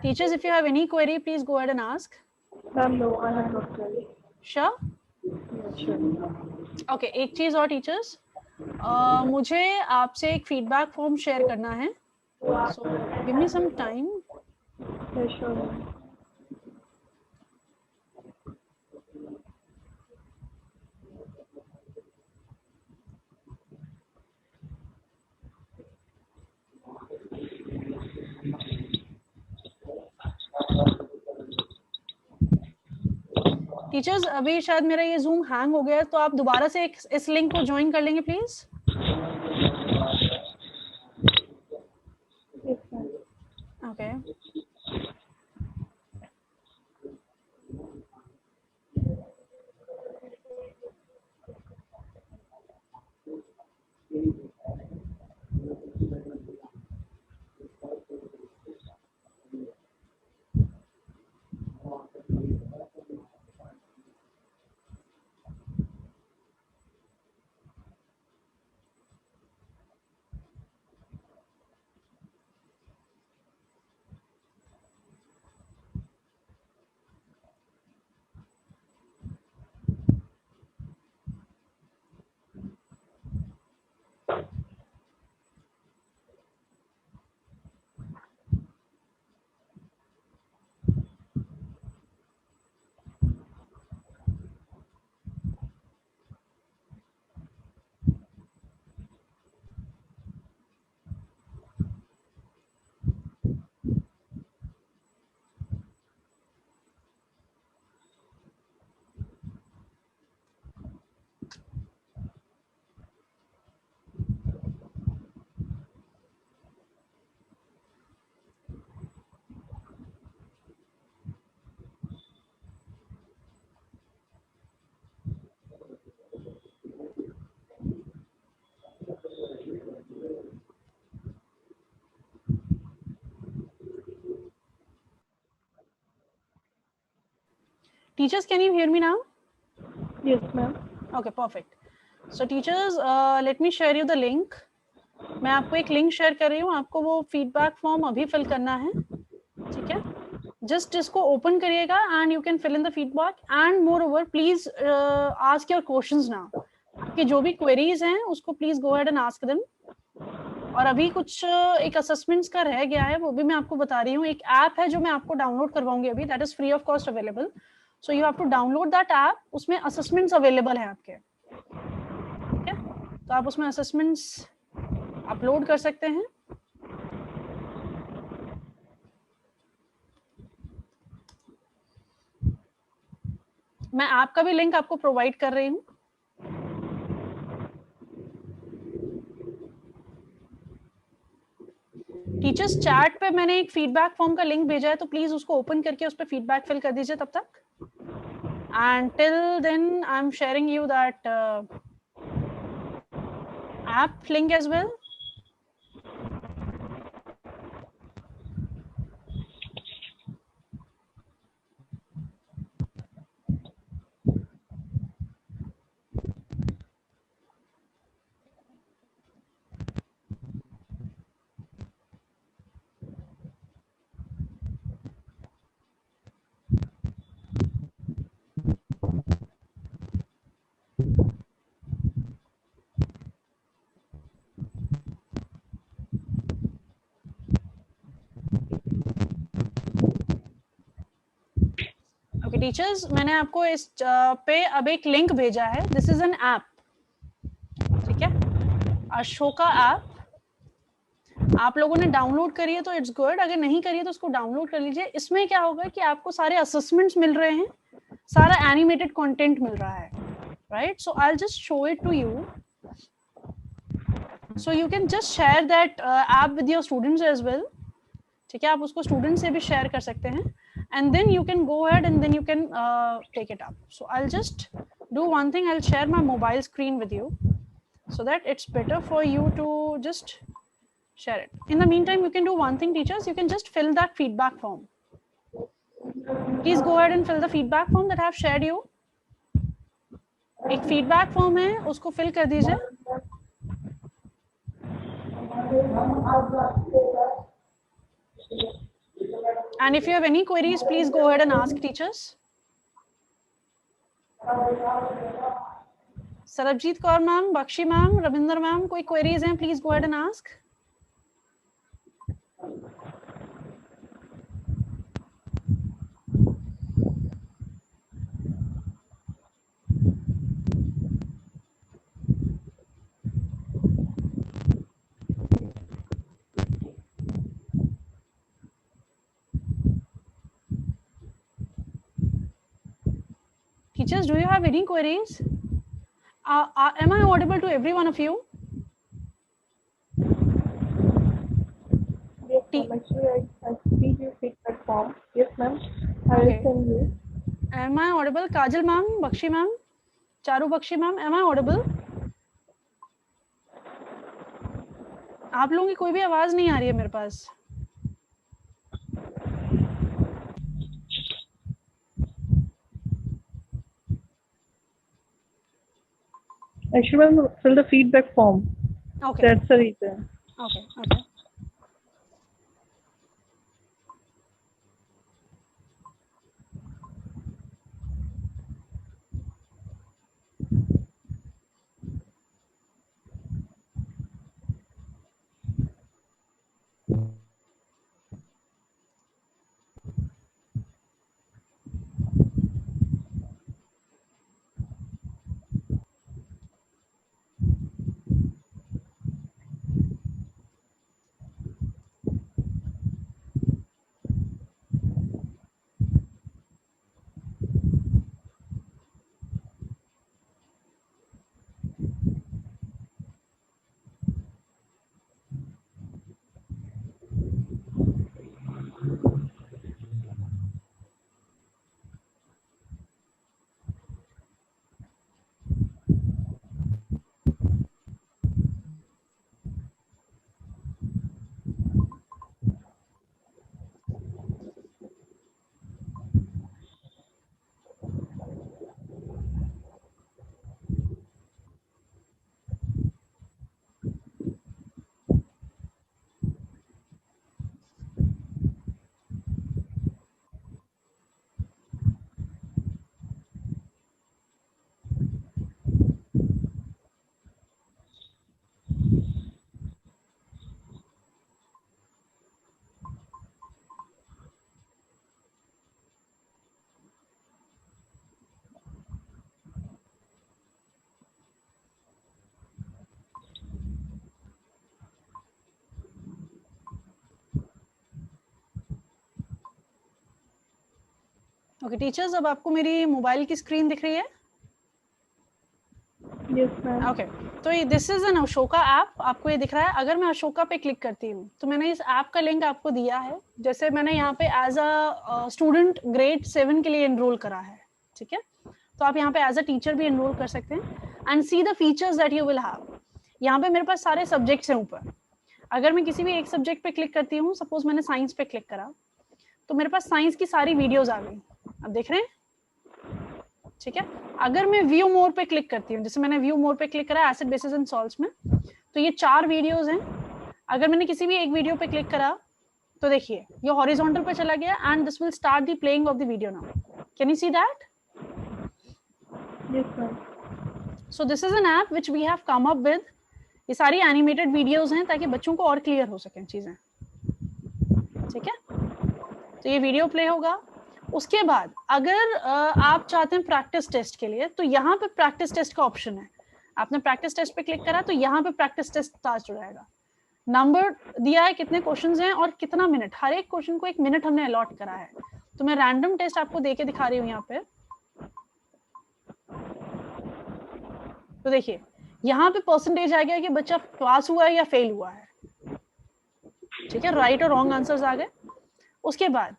Teachers, if you have any query, please go ahead and ask. Ma'am, no, I have not query. Sure? Sure. Okay, एक चीज और teachers, मुझे आपसे एक फीडबैक फॉर्म शेयर करना है, so give me some time. Yeah, sure, ma'am. Teachers अभी शायद मेरा ये जूम हैंग हो गया है, तो आप दोबारा से इस लिंक को ज्वाइन कर लेंगे please. Yes, ma'am. Okay, teachers, can you hear me now? Yes, ma'am. Okay, perfect. So teachers, let me share you the link. मैं आपको एक लिंक शेयर कर रही हूँ, आपको वो फीडबैक फॉर्म अभी फिल करना है, ठीक है। जस्ट इसको ओपन करिएगा and you can fill in the feedback and moreover please ask your questions now. आपके जो भी क्वेरीज हैं उसको please go ahead and ask them. और अभी कुछ एक असेसमेंट्स का रह गया है, वो भी मैं आपको बता रही हूँ। एक ऐप है जो मैं आपको डाउनलोड करवाऊंगी अभी, that is free of cost available, so you have to download that app. उसमें असेसमेंट्स अवेलेबल है आपके, ठीक है, तो आप उसमें असेसमेंट्स अपलोड कर सकते हैं। मैं ऐप का भी लिंक आपको प्रोवाइड कर रही हूँ। टीचर्स टीचर्स चैट पे मैंने एक फीडबैक फॉर्म का लिंक भेजा है, तो प्लीज उसको ओपन करके उस पर फीडबैक फिल कर दीजिए तब तक. And till then I am sharing you that app link as well. Okay teachers, मैंने आपको इस पे अब एक लिंक भेजा है. दिस इज एन ऐप, ठीक है, अशोका ऐप. आप लोगों ने डाउनलोड करी है तो इट्स गुड, अगर नहीं करी है तो उसको डाउनलोड कर लीजिए. इसमें क्या होगा कि आपको सारे असेसमेंट्स मिल रहे हैं, सारा एनिमेटेड कंटेंट मिल रहा है, right. So I will just show it to you, so you can just share that app with your students as well. ठीक है, आप उसको स्टूडेंट से भी शेयर कर सकते हैं. And then you can go ahead and then you can take it up. So I'll just do one thing. I'll share my mobile screen with you so that it's better for you to just share it. In the meantime, you can do one thing, teachers. You can just fill that feedback form. Please go ahead and fill the feedback form that I have shared you. एक feedback form है, उसको fill कर दीजिए. And if you have any queries, please go ahead and ask teachers. Sarabjit Kaur ma'am, Bakshi ma'am, Ravinder ma'am, कोई queries हैं, please go ahead and ask. Teachers, do you have any queries? Am I audible to every one of you? Yes, ma'am. Actually, I see your feedback form. Yes, ma'am. I will send you. Am I audible? Kajal ma'am, Bakshi ma'am, Charu Bakshi ma'am, am I audible? आप लोगों की कोई भी आवाज नहीं आ रही है मेरे पास. Actually, ma'am, fill the feedback form. Okay. That's the reason. Okay. Okay. Okay teachers, अब आपको मेरी मोबाइल की स्क्रीन दिख रही है? Yes, ma'am. ओके, तो this is N Ashoka app, आपको ये दिख रहा है। अगर मैं अशोका पे क्लिक करती हूँ तो मैंने इस ऐप का लिंक आपको दिया है। जैसे मैंने यहाँ पे एज अ स्टूडेंट ग्रेड 7 के लिए एनरोल करा है, ठीक है। तो आप यहाँ पे एज अ टीचर भी एनरोल कर सकते हैं and see the features that you will have. यहाँ पे मेरे पास सारे सब्जेक्ट्स हैं ऊपर। अगर मैं किसी भी एक सब्जेक्ट पे क्लिक करती हूँ, सपोज मैंने साइंस पे क्लिक करा, तो मेरे पास साइंस की सारी वीडियोस आ गई, आप देख रहे हैं, ठीक है। अगर मैं व्यू मोर पे क्लिक करती हूँ, जैसे मैंने व्यू मोर पे क्लिक करा एसिड बेसिस एंड सॉल्ट्स में, तो ये 4 वीडियोस हैं। अगर मैंने किसी भी एक वीडियो पे क्लिक करा तो देखिए ये हॉरिजॉन्टल पे चला गया and this will start the playing of the video now. Can you see that? Yes ma'am. So this is an app which we have come up with. ये सारी एनिमेटेड वीडियोस हैं ताकि बच्चों को और क्लियर हो सकें चीजें, ठीक है। तो ये वीडियो प्ले होगा। उसके बाद अगर आप चाहते हैं प्रैक्टिस टेस्ट के लिए, तो यहाँ पे प्रैक्टिस टेस्ट का ऑप्शन है। आपने प्रैक्टिस टेस्ट पे क्लिक करा तो यहाँ पे प्रैक्टिस टेस्ट टास्क हो जाएगा। नंबर दिया है, कितने क्वेश्चंस हैं और कितना मिनट, हर एक क्वेश्चन को 1 मिनट हमने अलॉट करा है। तो मैं रैंडम टेस्ट आपको देके दिखा रही हूँ यहाँ पे। तो देखिए यहाँ पे परसेंटेज आ गया कि बच्चा पास हुआ है या फेल हुआ है, ठीक है। राइट और रॉन्ग आंसर्स आ गए। उसके बाद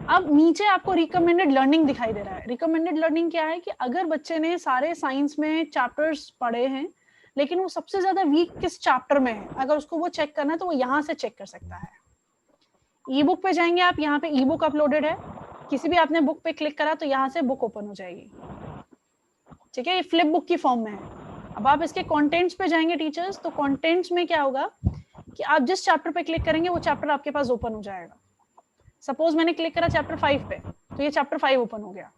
अब नीचे आपको रिकमेंडेड लर्निंग दिखाई दे रहा है। रिकमेंडेड लर्निंग क्या है कि अगर बच्चे ने सारे साइंस में चैप्टर्स पढ़े हैं लेकिन वो सबसे ज्यादा वीक किस चैप्टर में है, अगर उसको वो चेक करना है तो वो यहाँ से चेक कर सकता है। ई बुक पे जाएंगे आप, यहाँ पे ई बुक अपलोडेड है, किसी भी आपने बुक पे क्लिक करा तो यहाँ से बुक ओपन हो जाएगी, ठीक है। ये फ्लिप बुक की फॉर्म में है। अब आप इसके कंटेंट्स पे जाएंगे टीचर्स, तो कंटेंट्स में क्या होगा कि आप जिस चैप्टर पे क्लिक करेंगे वो चैप्टर आपके पास ओपन हो जाएगा। सपोज मैंने क्लिक करा चैप्टर 5 पे, तो ये चैप्टर 5 ओपन हो गया,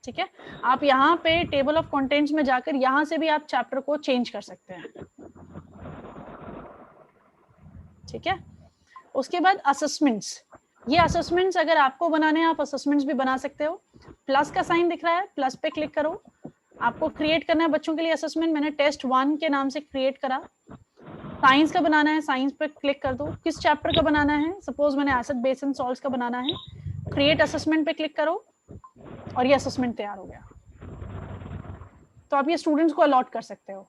ठीक है। आप यहाँ पे टेबल ऑफ कंटेंट्स में जाकर यहाँ से भी आप चैप्टर को चेंज कर सकते हैं, ठीक है। उसके बाद असेसमेंट्स, ये असेसमेंट्स अगर आपको बनाने हैं आप असेसमेंट्स भी बना सकते हो। प्लस का साइन दिख रहा है, प्लस पे क्लिक करो। आपको क्रिएट करना है बच्चों के लिए असेसमेंट। मैंने टेस्ट 1 के नाम से क्रिएट करा। साइंस का बनाना है, साइंस पे क्लिक कर दो। किस चैप्टर का बनाना है, सपोज मैंने एसिड बेस एंड सॉल्ट्स का बनाना है। क्रिएट असेसमेंट पे क्लिक करो और ये असेसमेंट तैयार हो गया। तो आप ये स्टूडेंट्स को अलॉट कर सकते हो,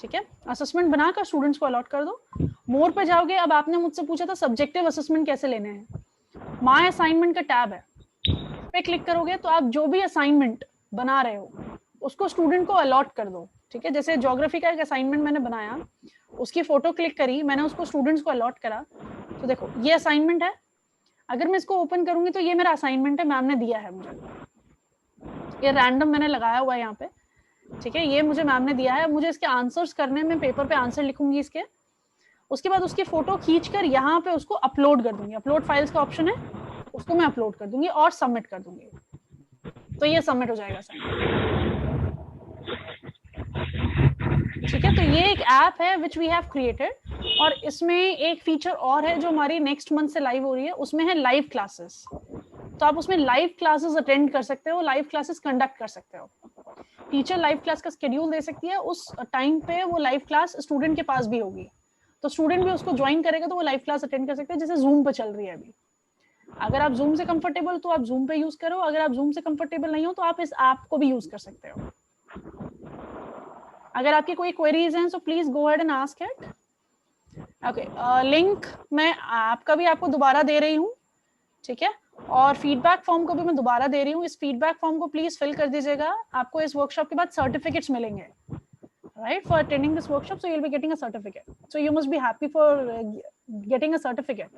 ठीक है। असेसमेंट बनाकर स्टूडेंट्स को अलॉट कर दो। मोर पे जाओगे, अब आपने मुझसे पूछा था सब्जेक्टिव असेसमेंट कैसे लेने हैं। माय असाइनमेंट का टैब है, पे क्लिक करोगे तो आप जो भी असाइनमेंट बना रहे हो उसको स्टूडेंट को अलॉट कर दो, ठीक है। जैसे ज्योग्राफी का एक असाइनमेंट मैंने बनाया, उसकी फोटो क्लिक करी, मैंने उसको स्टूडेंट्स को अलॉट करा। तो देखो ये असाइनमेंट है। अगर मैं इसको ओपन करूंगी तो ये मेरा असाइनमेंट है, मैम ने दिया है मुझे। ये रैंडम मैंने लगाया हुआ है यहाँ पे, ठीक है। ये मुझे मैम ने दिया है, मुझे इसके आंसर्स करने में पेपर पे आंसर लिखूंगी इसके। उसके बाद उसकी फोटो खींचकर यहाँ पे उसको अपलोड कर दूंगी। अपलोड फाइल्स का ऑप्शन है, उसको मैं अपलोड कर दूंगी और सबमिट कर दूंगी। तो ये सबमिट हो जाएगा सर, ठीक है। तो ये एक ऐप है विच वी हैव क्रिएटेड, और इसमें एक फीचर और है जो हमारी नेक्स्ट मंथ से लाइव हो रही है, उसमें है लाइव क्लासेस। तो आप उसमें लाइव क्लासेस अटेंड कर सकते हो, लाइव क्लासेस कंडक्ट कर सकते हो। टीचर लाइव क्लास का शेड्यूल दे सकती है, उस टाइम पे वो लाइव क्लास स्टूडेंट के पास भी होगी, तो स्टूडेंट भी उसको ज्वाइन करेगा तो वो लाइव क्लास अटेंड कर सकते हैं। जैसे जूम पे चल रही है अभी, अगर आप जूम से कंफर्टेबल तो आप जूम पे यूज करो, अगर आप जूम से कंफर्टेबल नहीं हो तो आप इस ऐप को भी यूज कर सकते हो। अगर आपकी कोई क्वेरीज हैं सो please go ahead and ask it. Okay, link मैं आपका भी आपको दोबारा दे रही हूँ, ठीक है। और फीडबैक फॉर्म को भी मैं दोबारा दे रही हूँ। इस फीडबैक फॉर्म को प्लीज फिल कर दीजिएगा। आपको इस वर्कशॉप के बाद सर्टिफिकेट्स मिलेंगे, right, for attending this workshop, so you'll be getting a certificate, so you must be happy for getting a certificate,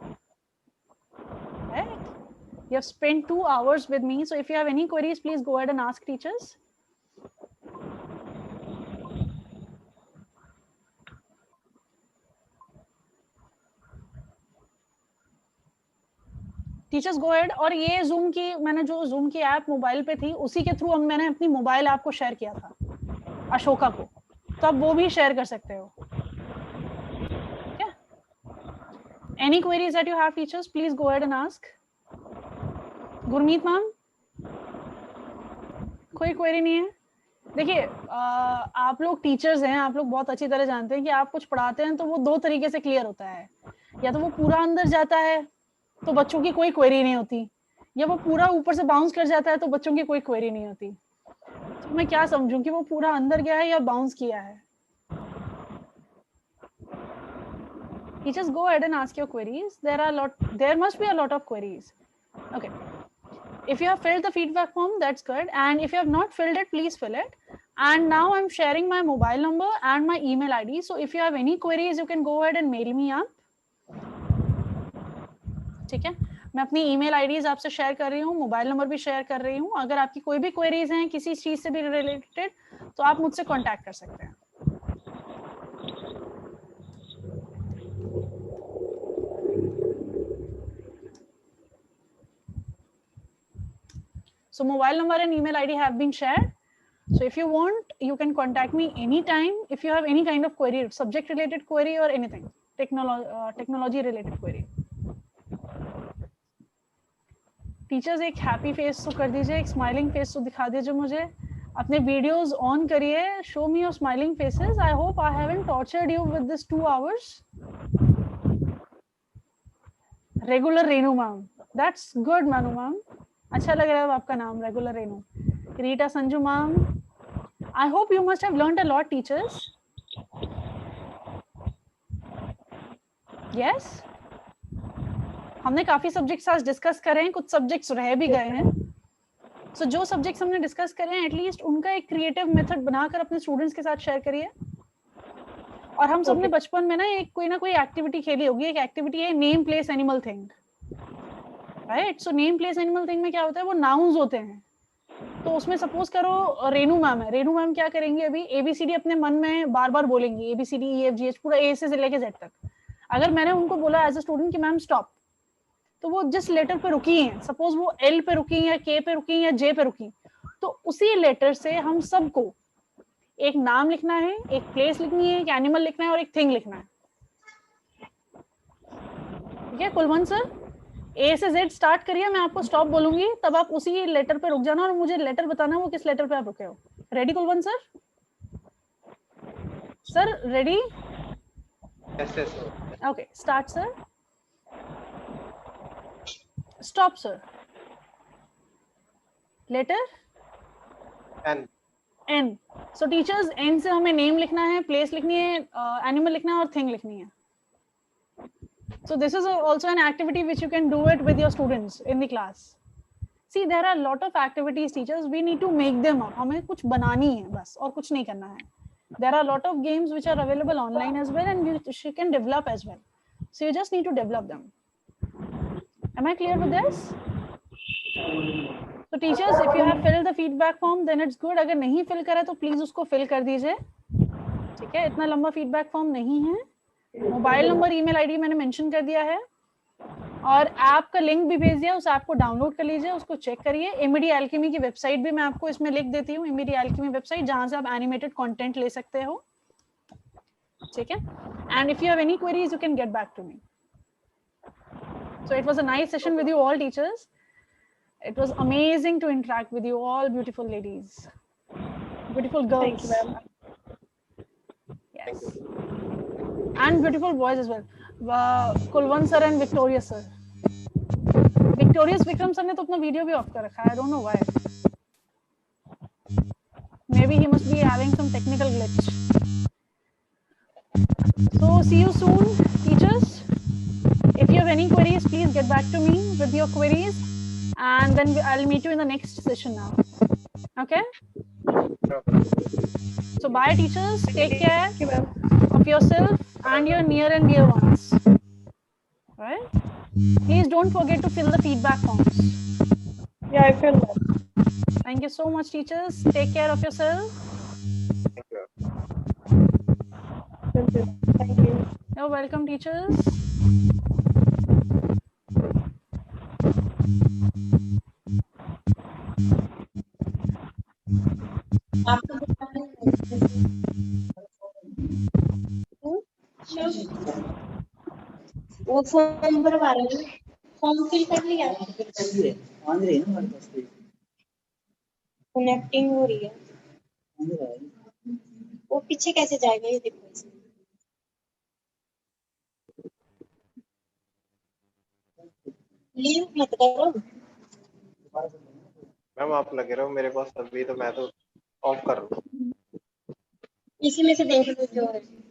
right? You have spent 2 hours with me, so if you have any queries please go ahead and ask teachers. Teachers go ahead. और ये zoom की, मैंने जो zoom की app mobile पे थी उसी के थ्रू मैंने अपनी मोबाइल ऐप को शेयर किया था अशोका को, तो आप वो भी शेयर कर सकते हो, ठीक है। Any queries that you have teachers please go ahead and ask. Gurmeet ma'am, कोई क्वेरी नहीं है? देखिए आप लोग टीचर्स हैं, आप लोग बहुत अच्छी तरह जानते हैं कि आप कुछ पढ़ाते हैं तो वो 2 तरीके से क्लियर होता है। या तो वो पूरा अंदर जाता है तो बच्चों की कोई क्वेरी नहीं होती, या वो पूरा ऊपर से बाउंस कर जाता है तो बच्चों की कोई क्वेरी नहीं होती। तो मैं क्या समझूं कि वो पूरा अंदर गया है या बाउंस किया है? Teachers, go ahead and ask your queries. There must be a lot of queries. Okay. If you have filled the feedback form, that's good. And if you have not filled it, please fill it. And now I'm sharing my mobile number and my email ID. So if you have any queries, you can go ahead and mail me up. ठीक है, मैं अपनी email IDs आपसे share कर रही हूँ, mobile number भी share कर रही हूँ. अगर आपकी कोई भी क्वेरीज हैं किसी चीज से भी रिलेटेड, तो आप मुझसे कांटेक्ट कर सकते हैं. So mobile number and email ID have been shared. So if you want, you can contact me anytime if you have any kind of query, subject related query or anything, technology related query. Teachers एक happy face तो कर दीजिए, एक smiling face तो दिखा दीजिए मुझे. अपने वीडियोस ऑन करिए, show me your smiling faces. I hope I haven't tortured you with this 2 hours. Regular Renu ma'am, that's good मानू मैम, अच्छा लग रहा है आपका नाम regular Renu. Rita Sanju ma'am, I hope you must have learned a lot teachers. Yes, हमने काफी subjects आज डिस्कस करे हैं, कुछ सब्जेक्ट्स रह भी गए हैं. सो जो सब्जेक्ट्स हमने डिस्कस करे हैं, एटलीस्ट उनका एक क्रिएटिव मेथड बनाकर अपने स्टूडेंट्स के साथ शेयर करिए. और हम सबने बचपन में ना कोई एक्टिविटी खेली होगी. एक एक्टिविटी है name place animal thing, right? So name place animal thing में क्या होता है, वो नाउन्स होते हैं. तो उसमें सपोज करो रेनू मैम है, रेनू मैम क्या करेंगे, अभी एबीसीडी अपने मन में बार बार बोलेंगी, एबीसीडी EFGH पूरा ए से लेके जेड तक. अगर मैंने उनको बोला एज अ स्टूडेंट कि मैम स्टॉप, तो वो जिस लेटर पे रुकी हैं, सपोज वो एल पे रुकी या के पे रुकी या जे पे रुकी, तो उसी लेटर से हम सबको एक नाम लिखना है, एक प्लेस लिखनी है, एक एनिमल लिखना है और एक थिंग लिखना है. ठीक है कुलवंत सर, ए से जेड स्टार्ट करिए, मैं आपको स्टॉप बोलूंगी, तब आप उसी लेटर पे रुक जाना और मुझे लेटर बताना वो किस लेटर पे आप रुके हो. Ready Kulwant sir? Sir ready? Yes yes. Okay, start sir. Stop, sir. Letter? N. N. So teachers, N से हमें name लिखना है, place लिखनी है, animal लिखना है और thing लिखनी है. So this is also an activity which you can do it with your students in the class. See, there are a lot of activities, teachers. We need to make them up. हमें कुछ बनानी है बस, और कुछ नहीं करना है. There are a lot of games which are available online as well, and you can develop as well. So you just need to develop them. Am I clear with this? So teachers, if you have filled the feedback form, then it's good. अगर नहीं fill करा तो please उसको fill कर दीजिए. ठीक है, इतना लंबा feedback form नहीं है. मोबाइल नंबर, ईमेल आईडी मैंने मेंशन कर दिया है, और ऐप का लिंक भी भेज दिया. उस ऐप को डाउनलोड कर लीजिए, उसको चेक करिए. इमिडी एल्केमी की वेबसाइट भी मैं आपको इसमें लिख देती हूँ, इमिडी एल्केमी वेबसाइट, जहां से आप एनिमेटेड कंटेंट ले सकते हो. ठीक है, and if you have any queries you can get back to me. So it was a nice session with you all, teachers. It was amazing to interact with you all, beautiful ladies, beautiful girls. Thank you, ma'am. Yes, and beautiful boys as well. Kulwan sir and Victorious sir. Victorious Vikram sir ने तो अपना video भी of कर रखा है. I don't know why. Maybe he must be having some technical glitch. So see you soon, teachers. If you have any queries, please get back to me with your queries, and then I'll meet you in the next session now. Okay? So bye, teachers. Take care of yourself and your near and dear ones. Right? Please don't forget to fill the feedback forms. Yeah, I feel that. Thank you so much, teachers. Take care of yourself. Thank you. You're welcome, teachers. वो form भरवा रहे हैं, form fill कर लिया, connecting हो रही है. वो पीछे कैसे जाएगा ये देखो. लीव मत करो मैम आप लगे रहो मेरे पास, अभी तो मैं तो ऑफ कर लो। इसी में से देख लो जो है।